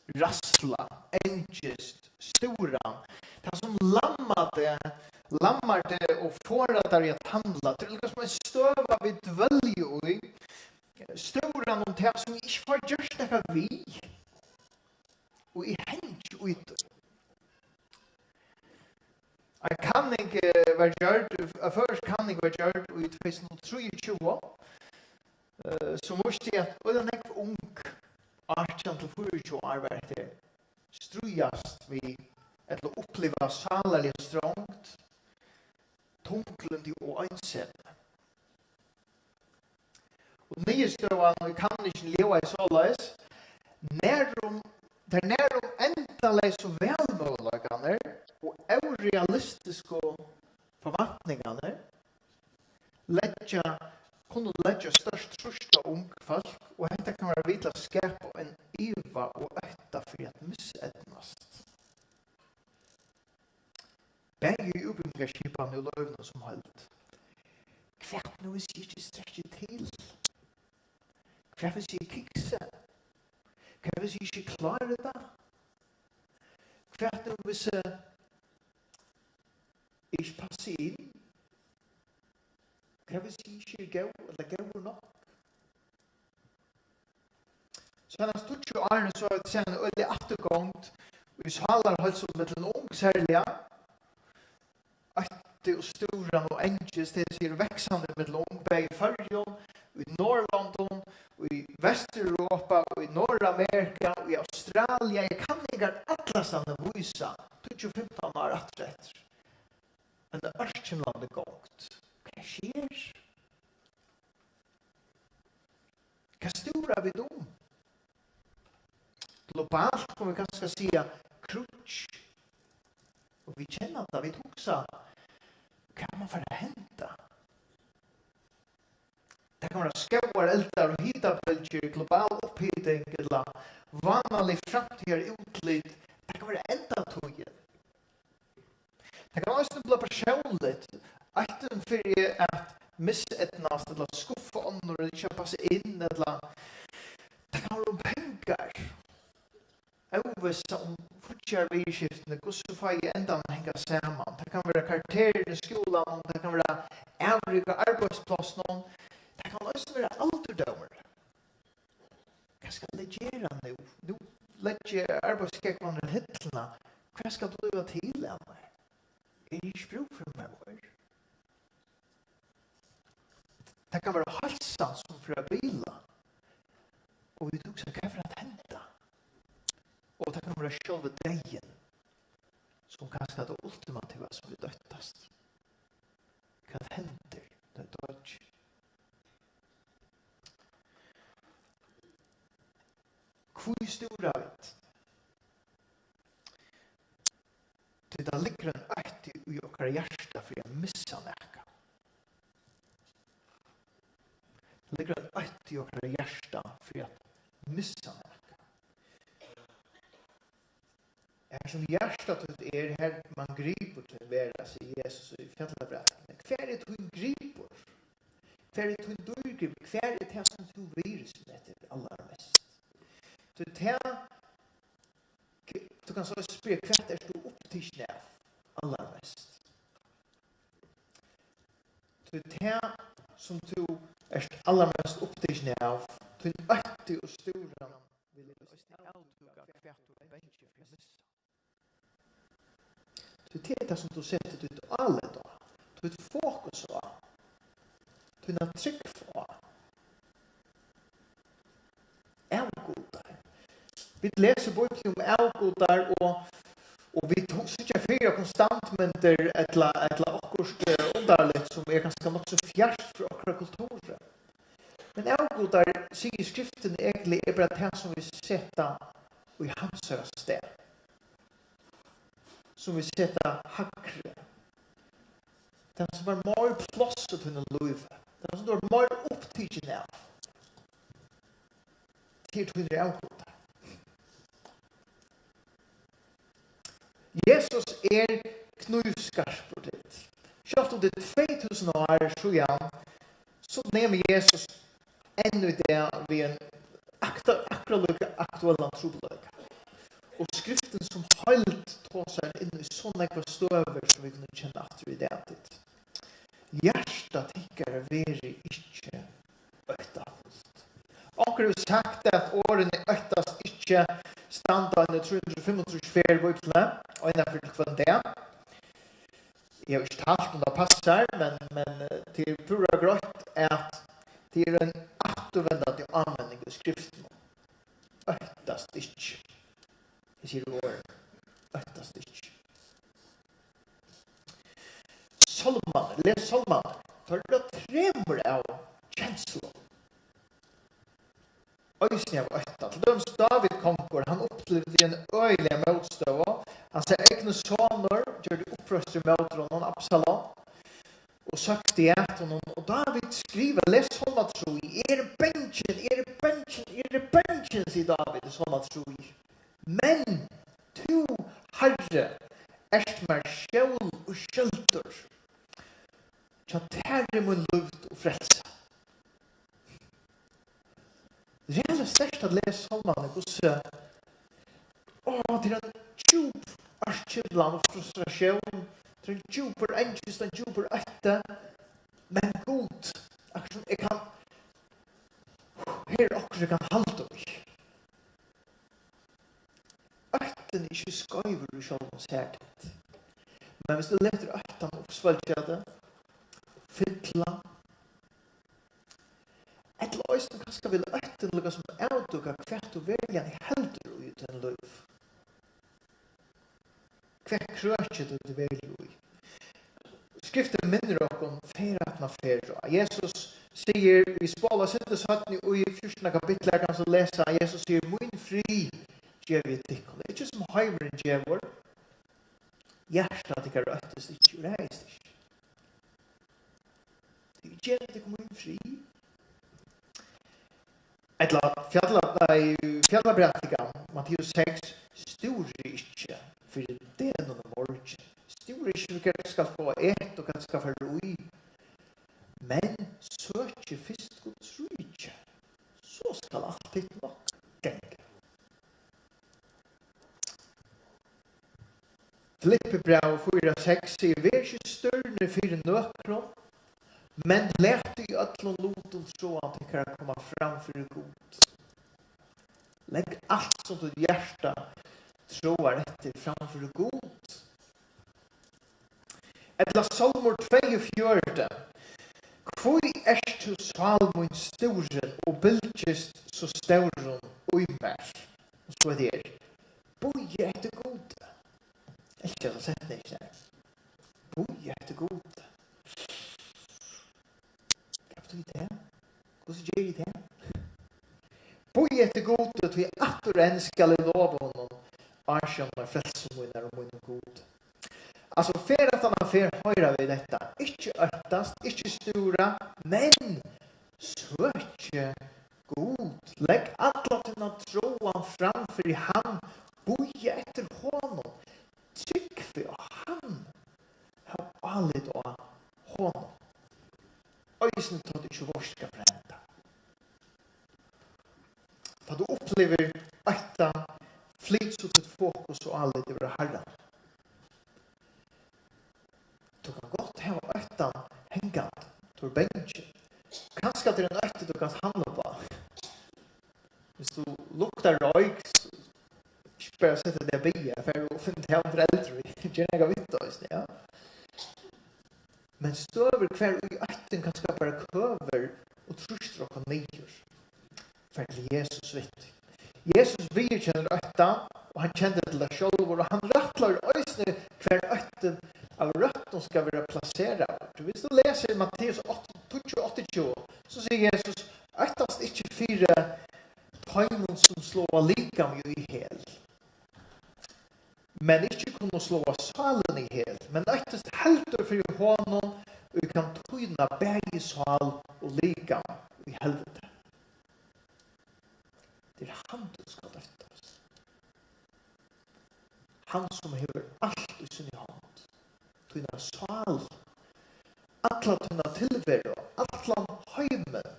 Rassla, engest, stora. Det som lammar det och får det där att handla. Det är liksom en stöva vi dväljer i. Stora om det som inte får görs det vi. Och i hänt ut. En kanning var gjord, först kanning var gjord i 2023. Så måste jag, och den är ung, 18 till 24 år var det, strujast vi att uppleva salarligt strångt, tunglande och ensamma. Och nyhetsståan kan inte leva i således, när de enda så välmöjliga och orealistiska förväntningarna kunde lägga störst trösta ung folk och detta kan vara vidla skapa en iva och ötta för att missättnast. Bägge i uppbyggarskipan och lövna som hållt. Kvärt nu är inte sträckte till. Kvärt är inte kiksa. Kvärt är inte klara det. Kvärt nu är inte passa in. Kvärt är inte gå eller gå nok. Så han har stått 20 år så har det en öde återgångt. Vi salar hålls upp med en ung särliga. Ötte och stora och engels, det ser växande med långbäg i Färjön, i Norrland, i Västeuropa, i Nordamerika, i Australien. Jag kan inte atlasen visa 2015 år rätt. Men det är Örkenland gångt. Vad sker? Vad stora vi då? Globalt kommer vi kanske säga krutsch. Och vi känner att vi också kan man för hända. Det kan vara skåar, eldar och hitabölger, global uppheting eller vanlig framtida utlid. Det kan vara enda togen. Det kan också bli personligt. Akten för att missättnast eller skuffa andra eller inte passa in eller det kan vara pengar. Ovissa om fortsatt vidskiftene, hvordan får jeg enda hänga samman. Det kan vara karakterer i skolan, det kan vara övriga arbetsplatser, det kan också vara ålderdomar. Vad ska det göra nu? Nu lägger arbetskräckvarna hittarna. Vad ska du göra till henne? Är det inte bruk för mig? Det kan vara halsan som för att bila. Och vi tog sig vad för att hända. Och det kan vara själva dejen som kanske är det ultimativa som vi döttast. Vad händer? Det är död. Hvor stora vet? Det ligger en ökt i våra hjärta för att missa näka. Det ligger en ökt i våra hjärta för att missa näka. Som hjärtat är här man griper till världen, säger Jesus i fjällabrätten. Kvar är det hon griper? Kvar är det hon dörgriper? Kvar är det som du virus med det allra mest? Så det här, du kan så spela kvart är du upptidsen av allra mest. Så det här som du är allra mest upptidsen av, du är öktig och stora, vill du avtuga kvart och bänke för missa. Så det är det som du sätter ditt alla då. Du är fokus på. Du är tryck på. Avgodar. Vi läser boken om avgodar och vi sitter fyra konstant med ett la akkurst underligt som ganska nog så fjärst för okra kulturer. Men avgodar säger skriften egentligen bara det som vi sätta i hans sted. Som vi sätta hackre. Den som var mer plåset till en liv. Den som var mer upptigen av. Till till avgodar. Jesus knivskarp på det. Självt om det 2000 år sedan så nämner Jesus ännu det vid en aktuella trobladka. Och skriften som helt tar sig in i sådana stöver som vi kan känna efter i det. Hjärsta tycker veri inte öktafullt. Onkel har sagt att åren öktast inte standa i 335 bøyklene, og innenfor til det. Jeg har ikke talt om det passer, men til pura grøtt at det en aktervendende anvending i skriften. Øktast ikke. Jeg sier året. Øktast ikke. Solman, les Solman. Tar det tremer av kjensler. Øysen av økta. Til døms David konkor, han opplevde en øyelig motstøv. Han sier egne soner, gjør de opprøstere mot honom, Absalom, og søkte hjert honom. Og David skriver, les Solman tro i, benchen, sier David, Solman tro i. Men, to herre, mer skjøl og skjølter, så terre mun luft og frelse. Det är störst att läsa salmarna hos det är en djup arskibland och frustration. Det är en djupare ängst, en djupare äkta. Men god. Jag kan här också kan halta mig. Äkten är inte skojver i självans hjärtat. Men hvis du leter äktan uppsvältjade, fylla, et løsning kanskje vil økten lukka som avduka hvert og veljan i heldur ut en løyv. Hvert krøtje du veljer i. Skriften minner okkom feratna ferra. Jesus sier, vi spåla 17 og i 14 kapitlet kan så lesa, Jesus sier, min fri gjev i tikkol. Det er ikke som heimeren gjevor. Hjertet ikke røttes ikke, reist ikke. Det gjev ikke min fri. Fjallabrættigan, Matteus 6, stor ikke for det noen morgen. Stor ikke for hva skal få et og hva skal få roi. Men søker først Guds rike, så skal alltid nok genge. Filippebrev 4:6 sier, vær ikke større for nøkron, men lät i ötlon loten så att det kan komma fram för god. Lägg allt som ditt hjärta tror efter framför god. Etla Salmor 2:4. Kvoi du salmon storen och bildgest så storen och imär. Och så är det. Boje efter god. Jag har sett det inte. Boje efter god. Det. Hvordan gjør jeg det? Boi etter god, at vi atter enn skal love honom, arsjønner frelsemunner og munner god. Altså, fer at han fer høyre ved dette. Ikke øktast, ikke stora, men søkje god. Legg alle til å troen framfor i ham. Boi etter honom. Trykk for han. Har alle da honom. Øysen tar du ikke vorska frenda. Da du opplever ekta flytt så til fokus og alle det var herren. Du kan godt ha ekta hengant til benchen. Kanskje det er en ekta du kan handle på. Hvis du lukter røyk, ikke bare sette det bia, for å finne det andre eldre. Gjerne jeg har vitt oss, ja. Men støver hver i øtten kan skapa køver og truster og nyer. For til Jesus vet. Jesus virkjenner øtten, og han kjenner til det selv, og han rattler øysene hver øtten av røtten skal være plasseret. Hvis du leser Matteus 28, så sier Jesus, «Øktast ikke fire tøymon som slår likam jo i hel, men ikke kunne slå salen i hel, men øktast heldur for honom, og vi kan tøyna begge sal og likam i helvete. Det han du skal øktast. Han som hever alt i sin hånd. Tøyna sal, atla tøyna tilvero, atla høymen,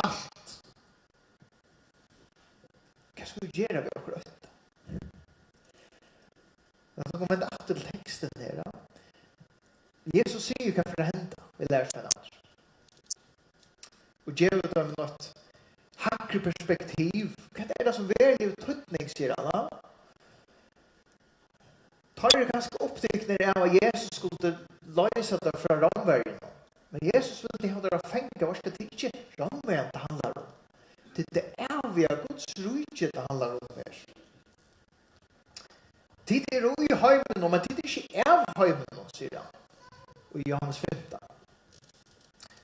alt. Hva skal vi gjøre ved okkur øtta? Jeg kan vende alt til teksten her. Jesus sier hva for å hente, vi lærer seg annars. Og gjør det om noe hakre perspektiv. Hva det som veldig tøytning, sier han? Tar det ganske opptikkene av at Jesus skulle løse det fra ramverden. Men Jesus ville ha det å fenge, hva skal det ikke ramverden det handler om? Det vi har Guds rujtje det handler om her. Tid ro i heimen, men tid ikke av heimen, sier han. Og i Johannes 15.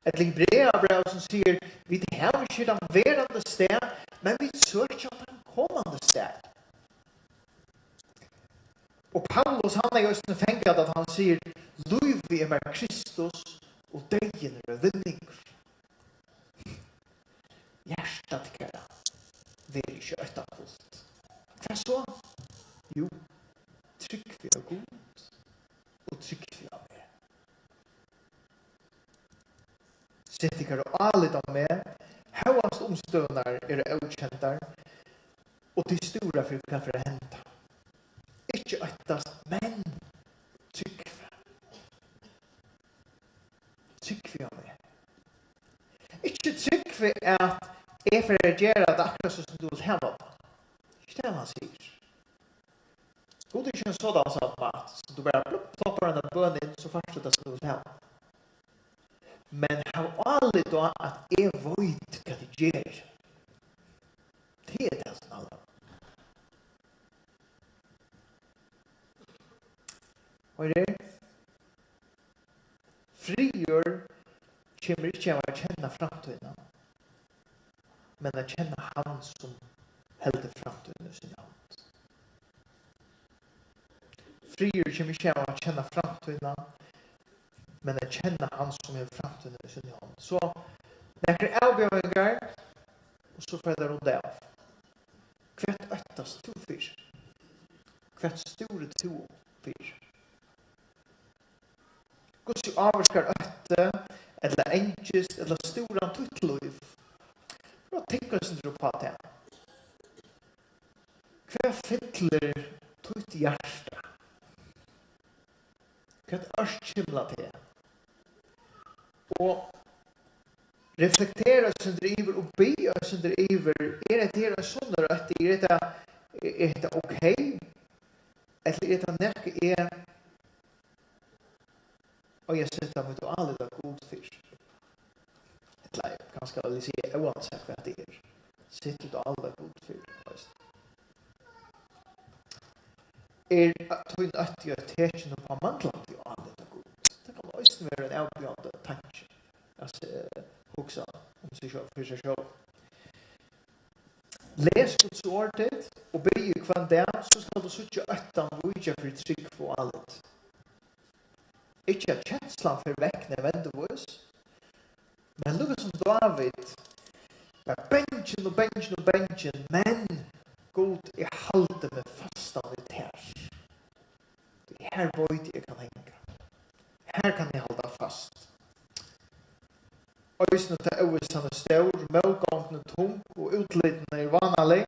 Et brev som sier, vi har ikke den verande sted, men vi søker den kommande sted. Og Paulus, han jo også fengt at han sier, «Luiv er med Kristus, og degen er vinninger». Hjärtat kæra, vil ikke øytakvult. Hva så? Jo, trygg vi av god, og trygg vi av meg. Sett ikke å alida med, høyast omstøvnar avkjentar, og til stora for hva for å hente. Ikke øytast, men trygg vi. Trygg vi av meg. Ikke trygg vi at jeg for å gjøre det akkurat som du vil heve på. Ikke det han sier. God er ikke en sådan satt mat, så du bare plopper denne bønnen, så fortsetter det som du vil heve. Men ha aldrig då at jeg vet hva det gjør. Det er det som alle. Og det frigjør kommer ikke av å kjenne fremtiden, men å kjenne han som helder fremtiden i sin hand. Frigjør kommer ikke av å kjenne fremtiden, men å kjenne han som helder fremtiden i sin hand. Så nekker avgjøringer, og så får det rundt av. Hvert øktast to fyr. Hvert store to fyr. Guds jo avvarskar økte, eller enkest, eller stora tuttløyv. For å tenke oss ikke på det. Hva fyller tutt hjerte? Hva ørskimla det? Og reflektere oss under iver, og be oss under iver. Er det her en sånn rødt? Er det ok? Eller er det nekke er og jeg sitter med å alle god fyr. Eller kanskje jeg vil si uansett hva det er. Sitter du alle god fyr. Tog at jeg tar noe på manglet jo alle god. Det kan også være en avbjørende tanke. Jeg husker om seg selv, for seg selv. Les Guds ordet og be hver dag, så skal du sitte etter hvor jeg for trygg på alt. Ikke at kjenslan for vekkene vendevis, men lukket som David, med benchen og benchen og benchen, men god, jeg halter meg fastan litt her. Her vet jeg kan henge. Her kan jeg halda fast. Øysene til øvestene stør, møgångene tung, og utlitene vanlig,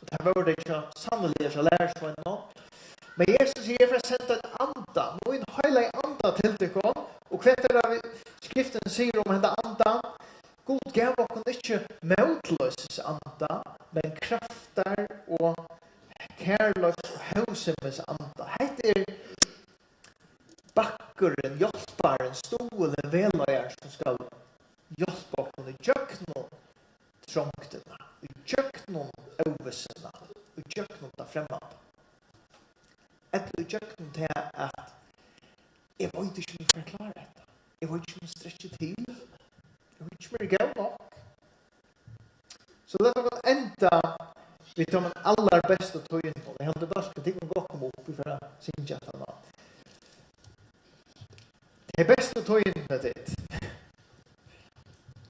og det var det ikke sannelig å lære seg nå. Men Jesus sier for å sende en anda, noen heilig anda til dere, og hva er det skriften sier om henne anda? God gav oss ikke møtløses anda, men krafter og kærløs og hausemes anda. Hette bakkeren, hjelperen, stolen, veløyer som skal hjelpe oss i kjøkkenen trångtene, i kjøkkenen øvelsene, i kjøkkenen der fremmede. Etter kjøkken til at jeg vet ikke om jeg forklarer dette. Jeg var ikke med stretche til. Jeg var ikke mer gav nok. Så det var enda vi tar den aller beste tøyen på. Jeg hadde bare skal ting gå komme opp for å synge at han var. Det beste tøyen med det.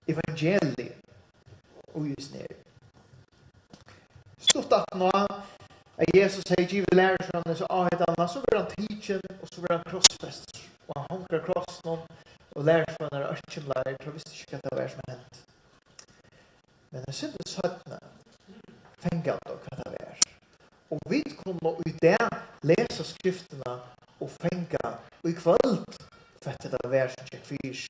Evangeliet. Og just nere. Stort at nå at Jesus sier givet lærersvannet så av et annet, så var han tidsen, og så var han krossfest. Og han honker krossen og lærersvannet er ørkjenlærer, og visste ikke hva det var som hendt. Men jeg synes søttene fengt og hva det var. Og vi kunne i det lese skriftene og fengt og i kveld for at det var som tjekk fyrs.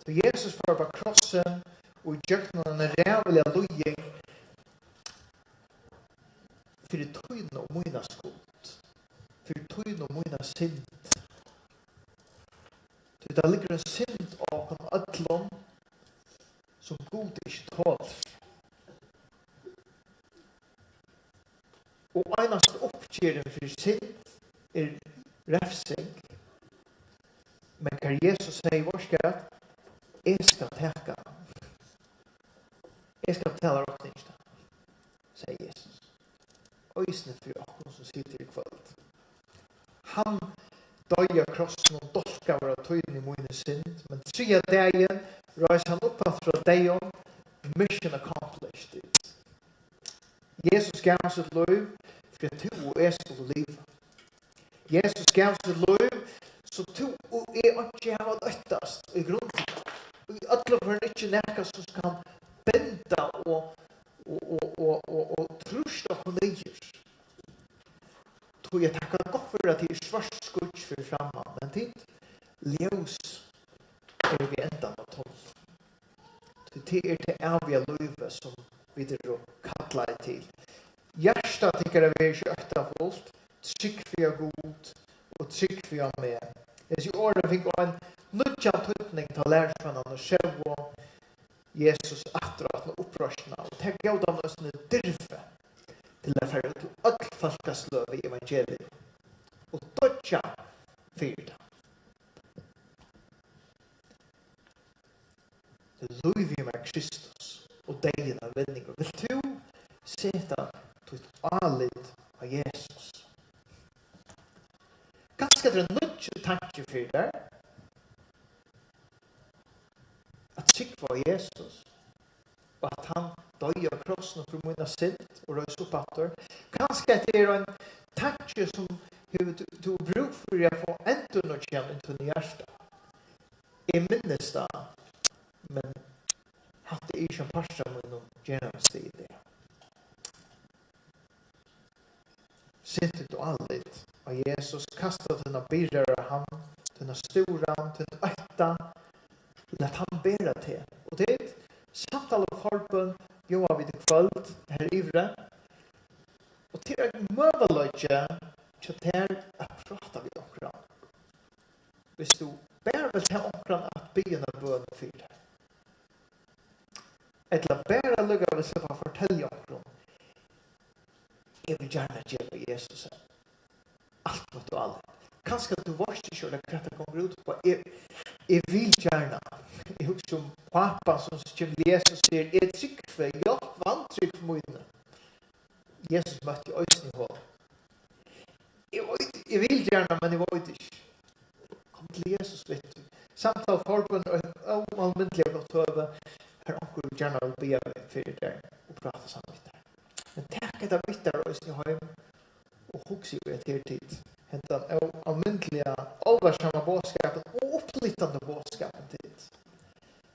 Så Jesus var på krossen og i djøknene rævlige lojing for tøyne og møyne skuld. For tøyne og møyne synd. Det ligger en synd av en ødlom som god ikke tåler. Og eneste oppgjøren for synd refsing. Men hva Jesus sier i vår skatt, jeg skal teka. Jeg skal betale råkningsta, sier Jesus. Og isne for åkken som sitter i kveld. Han døg av krossen og dolka var av tøyden i mine synd, men 3 dagen reis han opp fra deion, mission accomplished. Jesus gav sitt liv for at du og jeg skulle leve. Jesus gav sitt liv så du og jeg ikke har døttast i grunnen. I alle for ikke nekka som skal benda og trusta på leger. Tog jeg takka godt for at det er svart skuts for framman, men tid ljus vi enda med 12. Det er det avige livet som vi drar kalla til. Hjärsta tycker jag vi är kötta fullt, trygg för jag god och trygg för jag med. Jag ser åren fick en nödjan tydning till lärsmannen och själv och Jesus attrat och upprörsna och det gav dem nästan dyrfe till att färra till öll folkaslöv i evangeliet och dödja fyrda. Det löv vi med Kristus och degen av vändningar. Vill du sätta till allt av Jesus? Ganska det nödja tanke för det att trycka på Jesus och att han dög av krossen för mina synd och röjs upp efter. Ganska det är en tanke som du bruk för att få ändå något känna into din hjärta. Jag minns det, men hade inte en parsta med någon genast i det. Sitter du aldrig av Jesus kastar dina byrare han, dina stora, dina ötta, lät han bära till. Och det är ett samtal av förbund, jag har vid kvöld, här ivre. Och till att möjliggöra så att här att prata vid omkran. Hvis du bär väl till omkran att bygga en bön för det. Eller bära lugga vill sätta fortälja omkran. Jag vill gärna hjälpa Jesus. Allt mot och allt. Kanske du varst inte och det kommer ut på. Jag vill gärna. Jag huskar om pappa som kommer Jesus säger jag tryck för jag vantryck för mina. Jesus mötte ösning på. Jag vill gärna men jag var inte. Kom till Jesus vet du. Samtal förbund och allmäntliga gott över. Här onkel gärna vill be för det och prata samtidigt där. Men tack att vi där ösning hem och huxi vet det tid. Hentan allmäntliga allvarsamma budskapet och upplyftande budskapet till.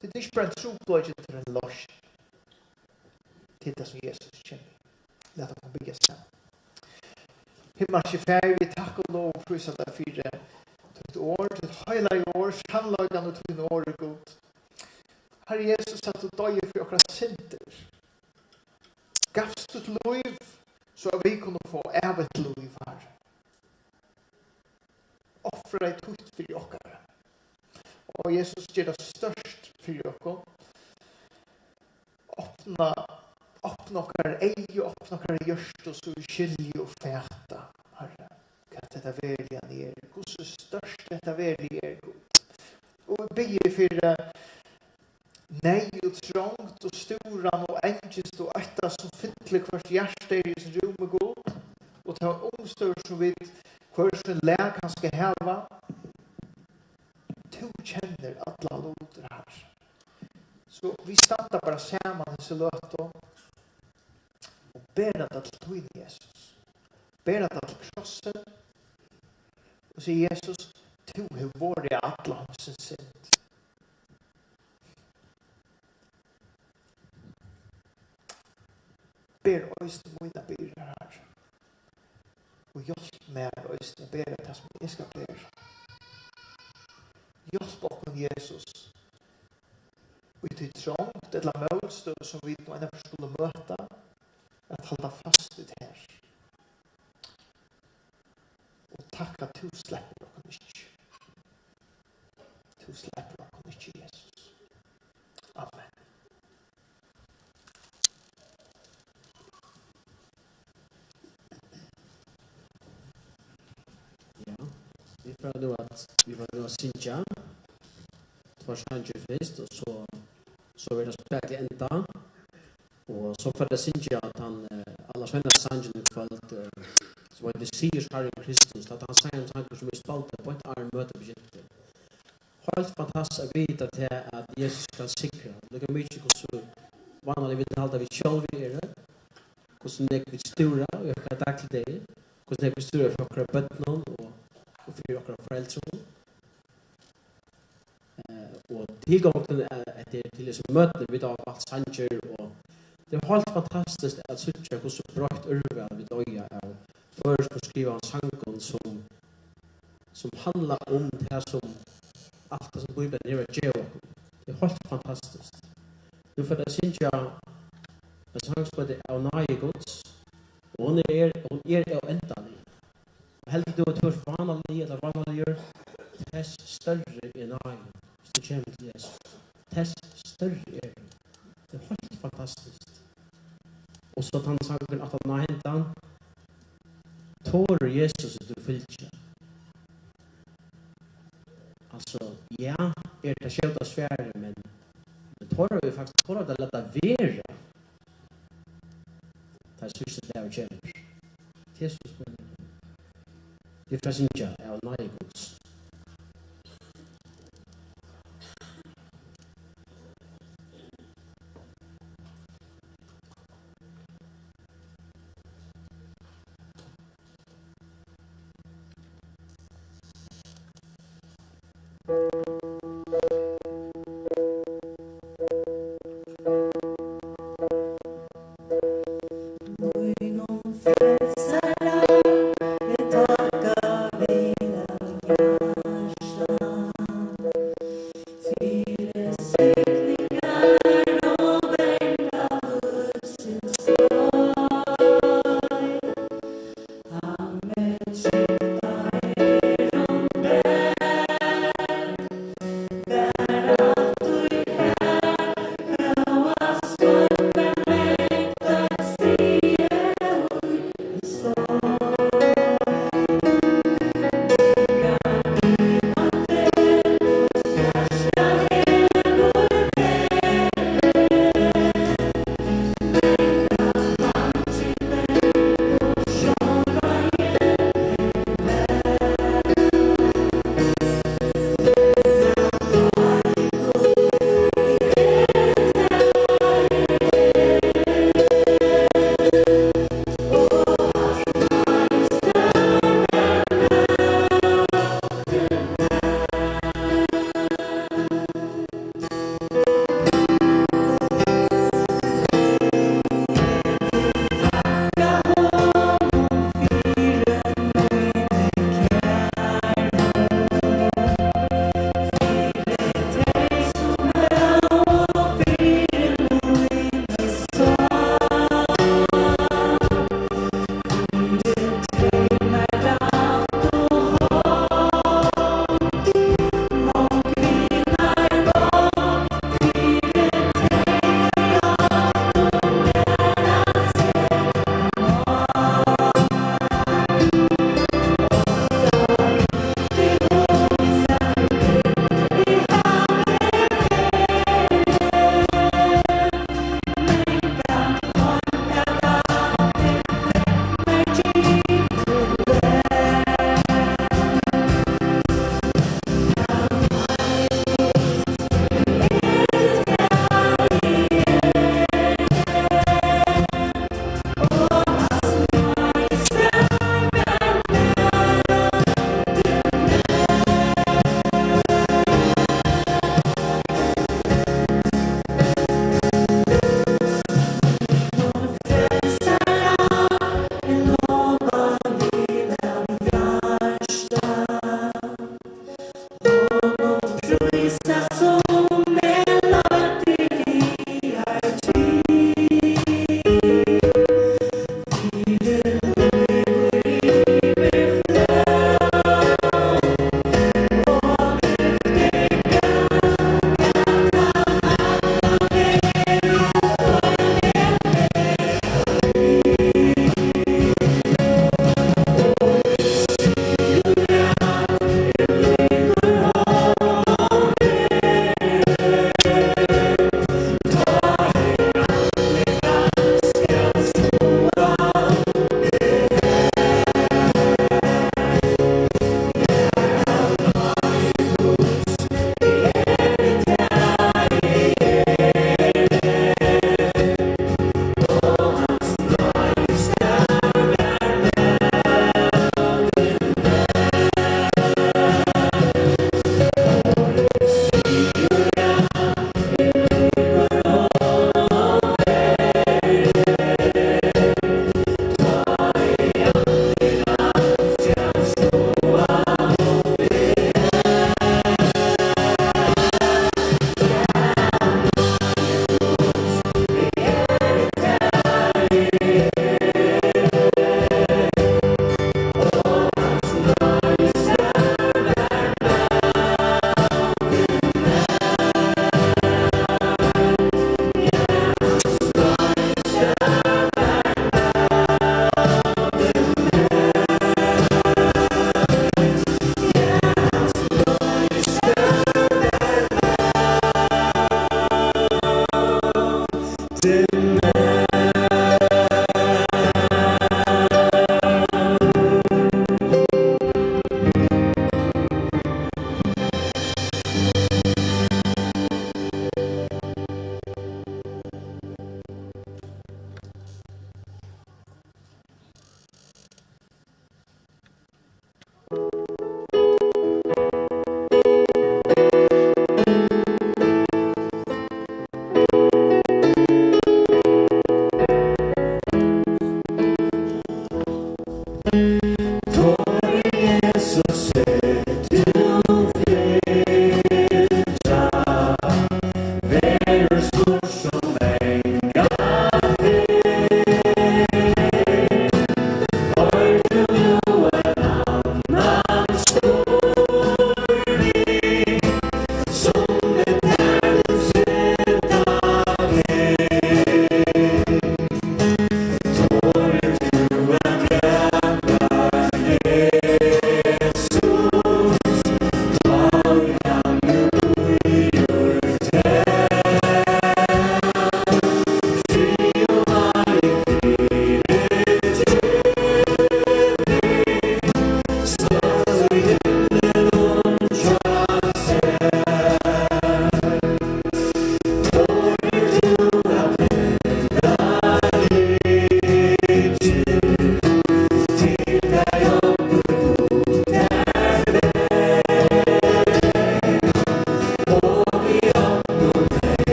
Det är inte bara en troblöjt till en loss. Till det som Jesus känner. Låt oss bygga sen. Himmelske fär, vi tack och lov och prisa dig för det. Till ett år, till ett hela år, samlagande till en år är god. Herre Jesus, att du döjer för åkra synder. Gavst du ett liv så att vi kunde få ävet liv här. Offra dig tutt för åkare. Och Jesus ger det störst för åkare. Öppna åkare ej och öppna åkare görst och så skilje och fäta. Herre, att detta välja ner. Hur så störst detta välja er god. Og bygge for nej og trångt og storan og engest og etta som fyller hvert hjerte i sin rom og god. Og ta omstør som vet hver sin leg han skal heva. Du kjenner alla loter her. Så vi startar bara saman i så løt og bæra det til tøyne Jesus. Bæra det til krossen og sier Jesus, du har vært i alla hans synd. Ber øyne mine byrre her. Og hjelp meg øyne bæra det som jeg skal bære. Hjelp oss Jesus. Og til trångt eller møtstøv som vi nå ennå skulle møte, at holde fast ut her. Og takk at du slipper dere ikke. Du slipper dere ikke, Jesus. Amen. Ja, vi får nå at synge. Sanjer først, og så vil jeg spille til enda. Og så får jeg synge at han, alle skjønner sangen i kveld, så var det sier Herre Kristus, at han sier en tanker som er spalte på et annet møte på Egypten. Helt fantastisk å vite at Jesus kan sikre. Det er mye hvordan vanlig vi taler vi selv er det, hvordan det er stora, og jeg kan takk til deg, hvordan det er stora for dere bøttene og for dere foreldre. Og tilgången til disse møtene vi da har valgt sanger, og det er helt fantastisk at synes hvordan brakt ørvel vi døya er først å skrive en sangen som handler om det som alt det som Bibelen er å gjøre. Det er helt fantastisk. Nu får jeg synes en sang som heter «Av nage gods», og hun er av endelig. Og heldig du at du er vanlig eller vanliggjør, tess større i nage. Du kommer til Jesus. Tess større er det. Det er helt fantastisk. Og så tar han sangen at han har hentet han. Tårer Jesus du fylker. Altså, ja, det skjønt av svære, men tårer vi faktisk tårer det lette være. Det er synes det er å kjempe. Jesus, men vi får synge av nage gods. Thank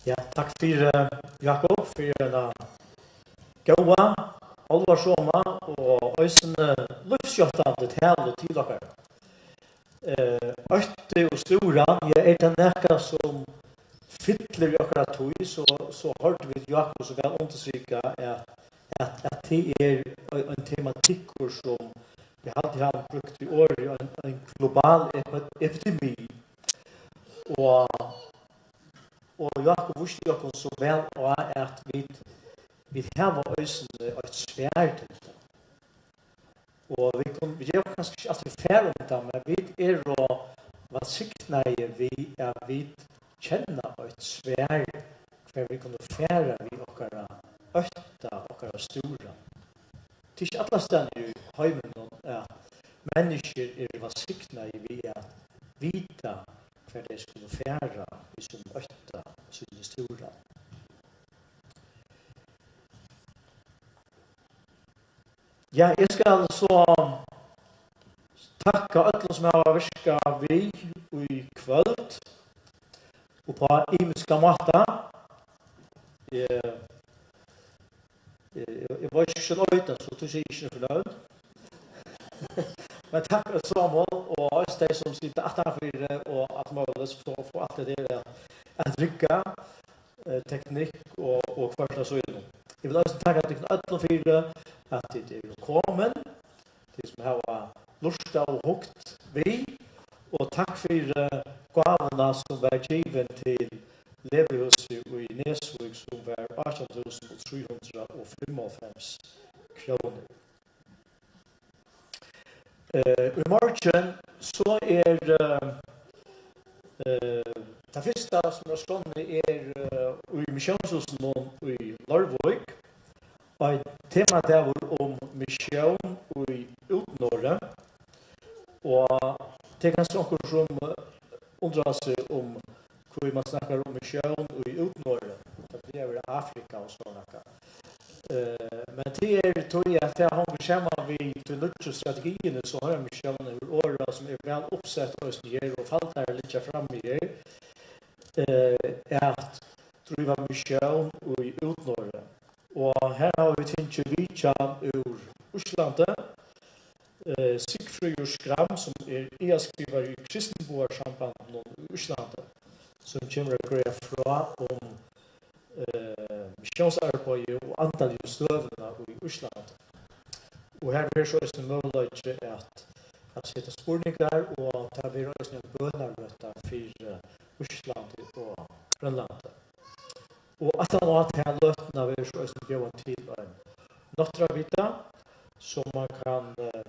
Ja, takk for Jakob, for en gåa, alvarsoma og øysene livskjottande tale til dere. Øtte og stora, jeg det nekka som fytler akkurat tog, så hørte vi Jakob så vel understryka at det en tematikker som vi alltid har brukt i år, en global epidemi. Og Jakob visste jo så vel at vi har øysene et svært til det. Og vi gjør kanskje ikke alltid færre om det, men vi og hva sikna vi vi kjenner et svært hver vi kunne fære vi okkara økta, okkara stora. Det ikke alle steder i heimen at mennesker hva sikna vi vita hver de skulle fære i sin økta og sin stora. Ja, jeg skal så takka alle som har virka vi i kvöld og på imiska måta. Jeg var ikke så løyta, så du sier ikke fornøyd. Men takk Samuel og oss de som sitter attenfor og at måles for å få alt det der at rykka, teknikk og hvertla så innom. Jeg vil også takke at dere alle fire at det er velkommen, de som har lusta og hukt vi, og takk for gavene som var given til Levehuset i Nesvig som var 18.395 kroner. I morgen så det første som stående i Misjonshusen i Larvøy, og tema der om misjon i Utnorre, og det ganske noen som undrar seg om hvor man snakker om misjon i Utnorre, det er Afrika og sånn. Men det tror jeg at det har vi skjemmet vi til nødvendig strategiene så har misjonen i året som vel oppsett oss nye og falt her litt frem i her, at driva misjon i Utnorre. Og her har vi tinget vidtjan ur Oslandet, Sigfridur Skram, som skriver i Kristenboarsambanden i Oslandet, som kommer å greie fra om missionsarbeidet og antall støvene i Oslandet. Og her blir så en mulighet at sette spurninger, og det blir også en bønarrøtta for Oslandet og Grønlandet. Og at han har til løtene vil så også bjøren til en nattravita, som man kan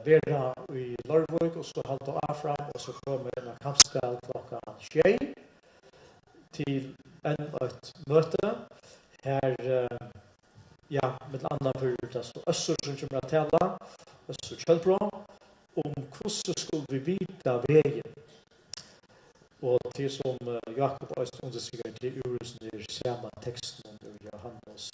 være i Larvøy, og så halte av fram, og så kommer en kampskall klokka 6 til et møte. Her, med andre for så Øssur som kommer til å tale, Øssur Kjellbrå, om hvordan skulle vi vite veien. Og til som Jakob Øystein understryker til urusen samme teksten om Johannes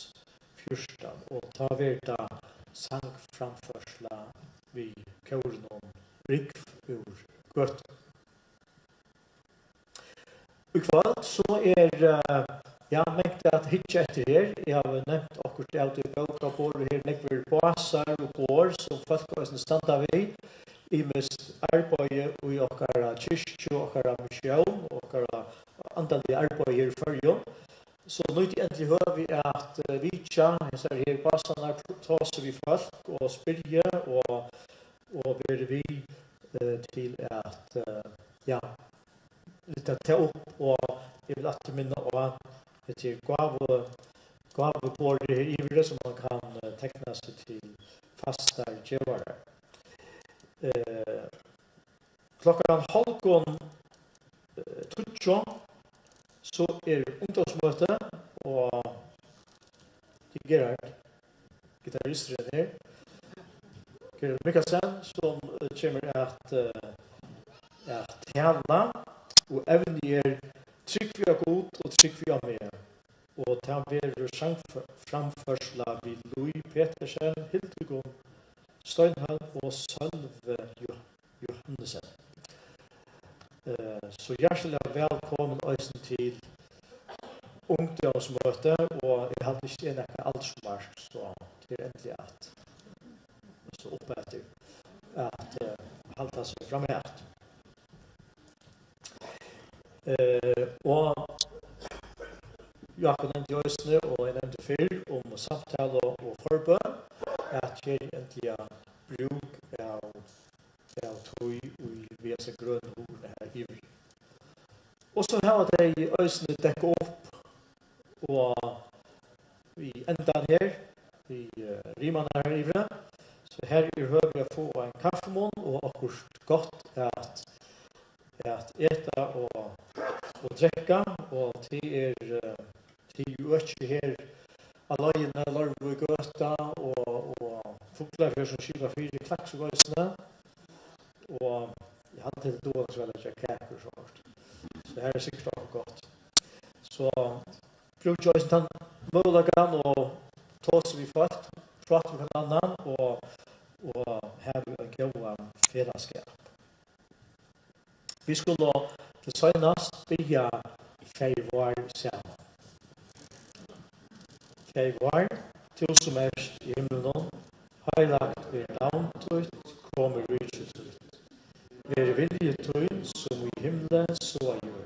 14. Og ta vi da sang framførsla vi kauren om rikv ur gøtt. I kveld så mengte at hitje etter her. Jeg har nevnt akkurat av det bøkabord her nekver baser og går som folkehøysene standa vi. I mest arbeid i okkara kyrkje, okkara misjon, okkara antallige arbeid i Førjøen. Så nå endelig hører vi at vi ser her basene tar vi folk og spyrje og ber vi til at litt ta opp og jeg vil alltid minne om til gavebord i ivre som man kan tekne seg til fastar gjøvare. Klokkan 12:30 så ungdomsmøte og Gerard, gitarristeren her, Gerard Mikkelsen, som kommer at tale og evner trygg vi har god og trygg vi har med. Og det blir sangframførsla vid Louis Petersen, Hildegunn Steinhøll og Sølve Johannesen. Så hjertelig velkommen også til ungdomsmøte, og jeg hadde ikke en ekka aldersmark, så det endelig at så oppe etter at halta seg fram med at. Og Jakob nevnte Jøsne, og jeg nevnte før om samtale og forbøn, at jeg endelig bruk av tog og vese grønne ordene her ivrig. Og så har de Øsne dekket opp, og vi enda her, vi rimene her ivrig, så her høver jeg få en kaffemån, og akkurat godt at eta og drekka, og det jo ikke her alene, larve i gøta, og fugler her som skiver fire klaksegøysene, og jeg hadde til då også vel ikke kaker og sånt. Så det her sikkert også godt. Så bruk jo også den muligheten og tås vi fått, prate med hverandre, og her en god fredagskap. Vi skulle til søgnast bygge feivar sammen. Feivar, til som i himmelen, heilagt ved navn tøyt, kommer rydget tøyt. Ver vilje tøyt, som i himmelen, så gjør.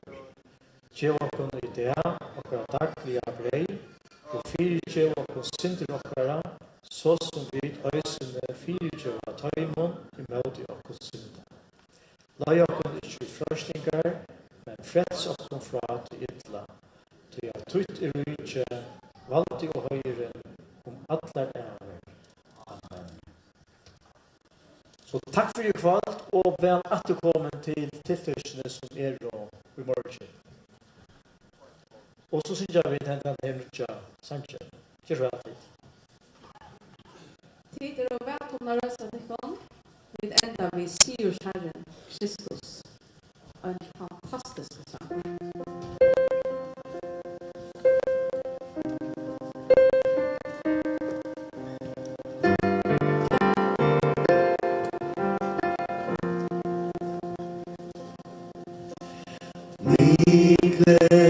Gjev okkon i det, okkara daglige brei, og fyrirgjev okkon synder okkara, så som vi øysene fyrirgjev av tøymon, i møte okkon synder. Lai okkon ikkje frøsningar, men freds okkon fra til ytla, til at tøyt rydje, valgte og høyre allar ære. Amen. Så takk for i kveld, og vel atterkommen til tiltøysene som i morgen. Og så synes jeg vi den hemmetja Sanchez. Kjør så vel. Tid og velkomna røsa til kom. Vi enda vi sier Herren Kristus. En fantastisk sang. Vi gleder